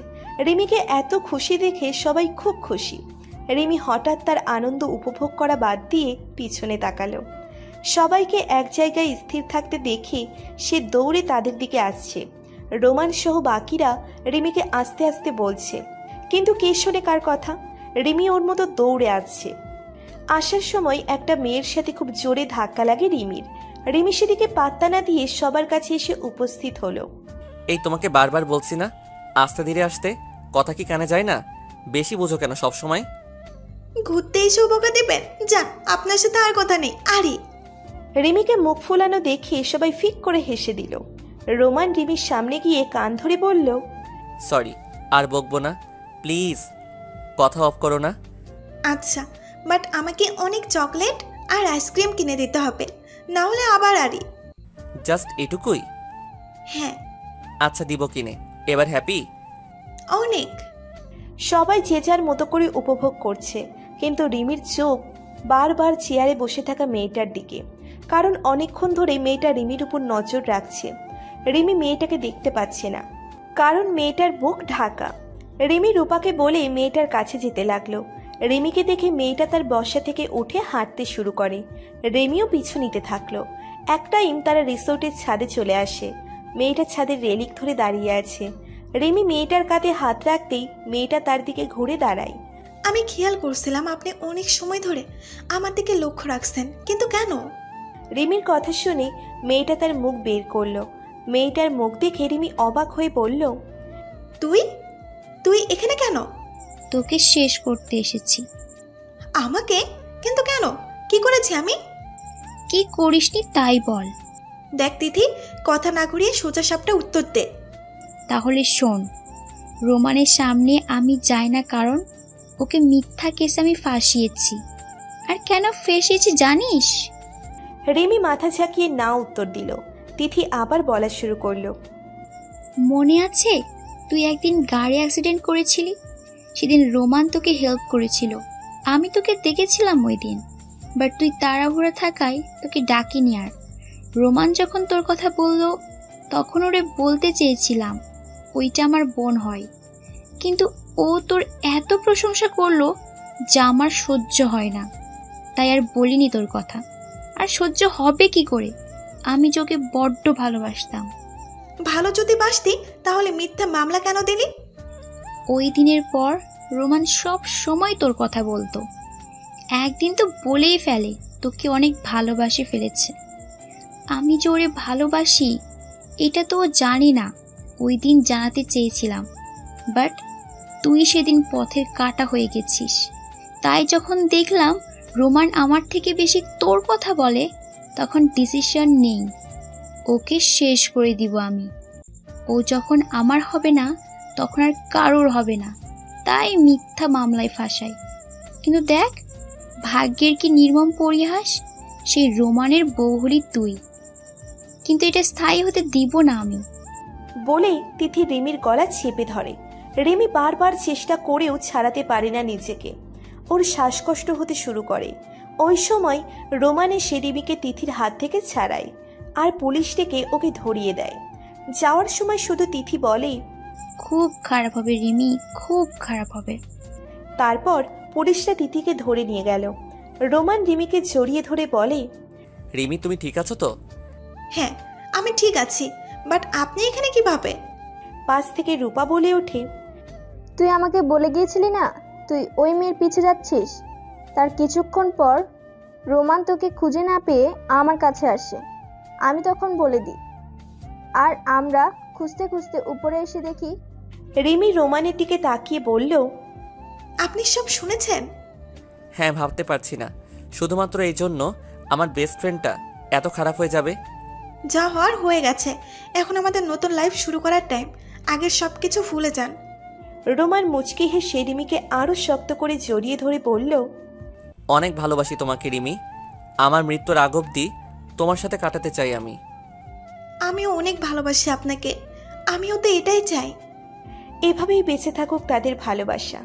Speaker 1: রিমিকে এত খুশি দেখে সবাই খুব খুশি। রিমি হঠাৎ তার আনন্দ উপভোগ করা বাদ দিয়ে পিছনে তাকালো। সবাইকে এক জায়গায় স্থির থাকতে দেখে সে দৌড়ে তাদের দিকে আসছে। রোমান সহ বাকিরা রিমিকে আস্তে আস্তে বলছে, কিন্তু কে শোনে কার কথা? রিমি ওর মতো দৌড়ে আসছে। আসার সময় একটা মেয়ের সাথে খুব জোরে ধাক্কা লাগে রিমির। রিমি সেদিকে পাত্তা না দিয়ে সবার কাছে এসে উপস্থিত হলো।
Speaker 2: এই তোমাকে বারবার বলছি না আস্তে ধীরে আসতে, কথা কি কানে যায় না? বেশি বোঝো কেন সব সময়?
Speaker 3: ঘুরতে এসেও বকা দেবেন? যান, আপনার সাথে আর কথা নেই। আরে
Speaker 1: রিমিকে মুখ ফুলানো দেখে সবাই ফিক করে হেসে দিল। রোমান রিমির সামনে গিয়ে কান ধরে বলল,
Speaker 2: সরি, আর বকবো না, প্লিজ কথা অফ করো না।
Speaker 3: আচ্ছা, বাট আমাকে অনেক চকলেট আর আইসক্রিম কিনে দিতে হবে, না হলে আবার আরি।
Speaker 2: জাস্ট এটুকুই?
Speaker 3: হ্যাঁ।
Speaker 2: আচ্ছা, দিব কিনে। এবার হ্যাপি?
Speaker 3: অনেক।
Speaker 1: সবাই যে যার মতো করে উপভোগ করছে, কিন্তু রিমির চোখ বারবার চেয়ারে বসে থাকা মেয়েটার দিকে, কারণ অনেকক্ষণ ধরে মেয়েটা রিমির উপর নজর রাখছে। রিমি মেয়েটাকে দেখতে পাচ্ছে না, কারণ মেয়েটার মুখ ঢাকা। রিমি রূপাকে বলে মেয়েটার কাছে যেতে লাগলো। রিমিকে দেখে মেয়েটা তার বসা থেকে উঠে হাঁটতে শুরু করে। রিমিও পিছু নিতে থাকলো। এক টাইম তারা রিসোর্টের ছাদে চলে আসে। মেয়েটা ছাদের রেলিং ধরে দাঁড়িয়ে আছে। রিমি মেয়েটার কাঁধে হাত রাখতেই মেয়েটা তার দিকে ঘুরে দাঁড়ায়।
Speaker 3: আমি খেয়াল করছিলাম আপনি অনেক সময় ধরে আমার দিকে লক্ষ্য রাখছেন, কিন্তু কেন?
Speaker 1: রিমির কথা শুনে মেয়েটা তার মুখ বের করলো। মেয়েটার মুখ দেখে রিমি অবাক হয়ে বলল,
Speaker 3: তুই তুই এখানে কেন?
Speaker 5: তোকে শেষ করতে এসেছি।
Speaker 3: আমাকে? কিন্তু কেন? কি করেছি আমি?
Speaker 5: কি করিসনি তাই বল।
Speaker 3: দেখ তিথি, কথা না ঘুরিয়ে সোজা সাপটা উত্তর দে।
Speaker 5: তাহলে শোন, রোমানের সামনে আমি যাই না, কারণ ওকে মিথ্যা কেসে আমি ফাঁসিয়েছি। আর কেন ফেসেছি জানিস?
Speaker 1: রিমি মাথা ঝাঁকিয়ে না উত্তর দিল। তিথি আবার বলা শুরু করলো,
Speaker 5: মনে আছে তুই একদিন গাড়ি অ্যাক্সিডেন্ট করেছিলি? সেদিন রোমান তোকে হেল্প করেছিল। আমি তোকে দেখেছিলাম ওই দিন, বাট তুই তাড়াহুড়া থাকায় তোকে ডাকিনি। আর রোমান যখন তোর কথা বলল, তখন ওরে বলতে চেয়েছিলাম ওইটা আমার বোন হয়, কিন্তু ও তোর এত প্রশংসা করলো যা আমার সহ্য হয় না, তাই আর বলিনি তোর কথা। আর সহ্য হবে কি করে? আমি তোকে বড্ড ভালোবাসতাম।
Speaker 3: ভালো যদি বাসতি তাহলে মিথ্যা মামলা কেন দিলি?
Speaker 5: ওই দিনের পর রোমান সব সময় তোর কথা বলতো। একদিন তো বলেই ফেলে তোকে অনেক ভালোবাসে ফেলেছে। আমি যে ওরে ভালোবাসি এটা তো ও জানি না। ওই দিন জানাতে চেয়েছিলাম, বাট তুই সেদিন পথের কাঁটা হয়ে গেছিস। তাই যখন দেখলাম রোমান আমার থেকে বেশি তোর কথা বলে, তখন ডিসিশন নেই, ওকে শেষ করে দিব আমি। ও যখন আমার হবে না, তখন আর কারোর হবে না, তাই মিথ্যা মামলায় ফাঁসাই। কিন্তু দেখ, ভাগ্যের কি নির্মম পরিহাস, সেই রোমানের বউ হলি তুই। কিন্তু এটা স্থায়ী হতে দিব না আমি।
Speaker 1: বলে তিথি রিমির গলা চেপে ধরে। রিমি বারবার চেষ্টা করেও ছাড়াতে পারে না নিজেকে। ওর শ্বাসকষ্ট হতে শুরু করে। ওই সময় রোমান এসে রিমিকে তিথির হাত থেকে ছাড়ায়, আর পুলিশ ডেকে ওকে ধরিয়ে দেয়। যাওয়ার সময় শুধু তিথি বলে,
Speaker 5: খুব খারাপ হবে রিমি, খুব খারাপ হবে।
Speaker 1: তারপর পুলিশরা তিথিকে ধরে নিয়ে গেল। রোমান রিমিকে জড়িয়ে ধরে বলে,
Speaker 2: রিমি, তুমি ঠিক আছো তো?
Speaker 3: হ্যাঁ, আমি ঠিক আছি, বাট আপনি এখানে কিভাবে?
Speaker 1: পাশ থেকে রূপা বলে ওঠে,
Speaker 8: তুই আমাকে বলে গিয়েছিলি না তুই ওই মেয়ের পিছে যাচ্ছিস? তার কিছুক্ষণ পর রোমান তোকে খুঁজে না পেয়ে আমার কাছে আসে। আমি তখন বলে দিই, আর আমরা খুঁজতে খুঁজতে উপরে এসে দেখি।
Speaker 1: রিমি রোমানের দিকে তাকিয়ে বলল,
Speaker 3: আপনি সব শুনেছেন?
Speaker 2: হ্যাঁ, ভাবতে পারছি না শুধুমাত্র এই জন্য আমার বেস্ট ফ্রেন্ডটা এত খারাপ হয়ে যাবে।
Speaker 3: যা হওয়ার হয়ে গেছে, এখন আমাদের নতুন লাইফ শুরু করার টাইম। আগের সব কিছু ভুলে যান।
Speaker 1: রোমান মুচকি হেসে রিমিকে আরো শক্ত করে জড়িয়ে ধরে বলল,
Speaker 2: অনেক ভালোবাসি তোমাকে রিমি। আমার মৃত্যুর আগ অবধি তোমার সাথে কাটাতে চাই আমি।
Speaker 3: আমিও অনেক ভালোবাসি আপনাকে, আমিও তো এটাই চাই।
Speaker 1: এভাবেই বেঁচে থাকুক তাদের ভালোবাসা।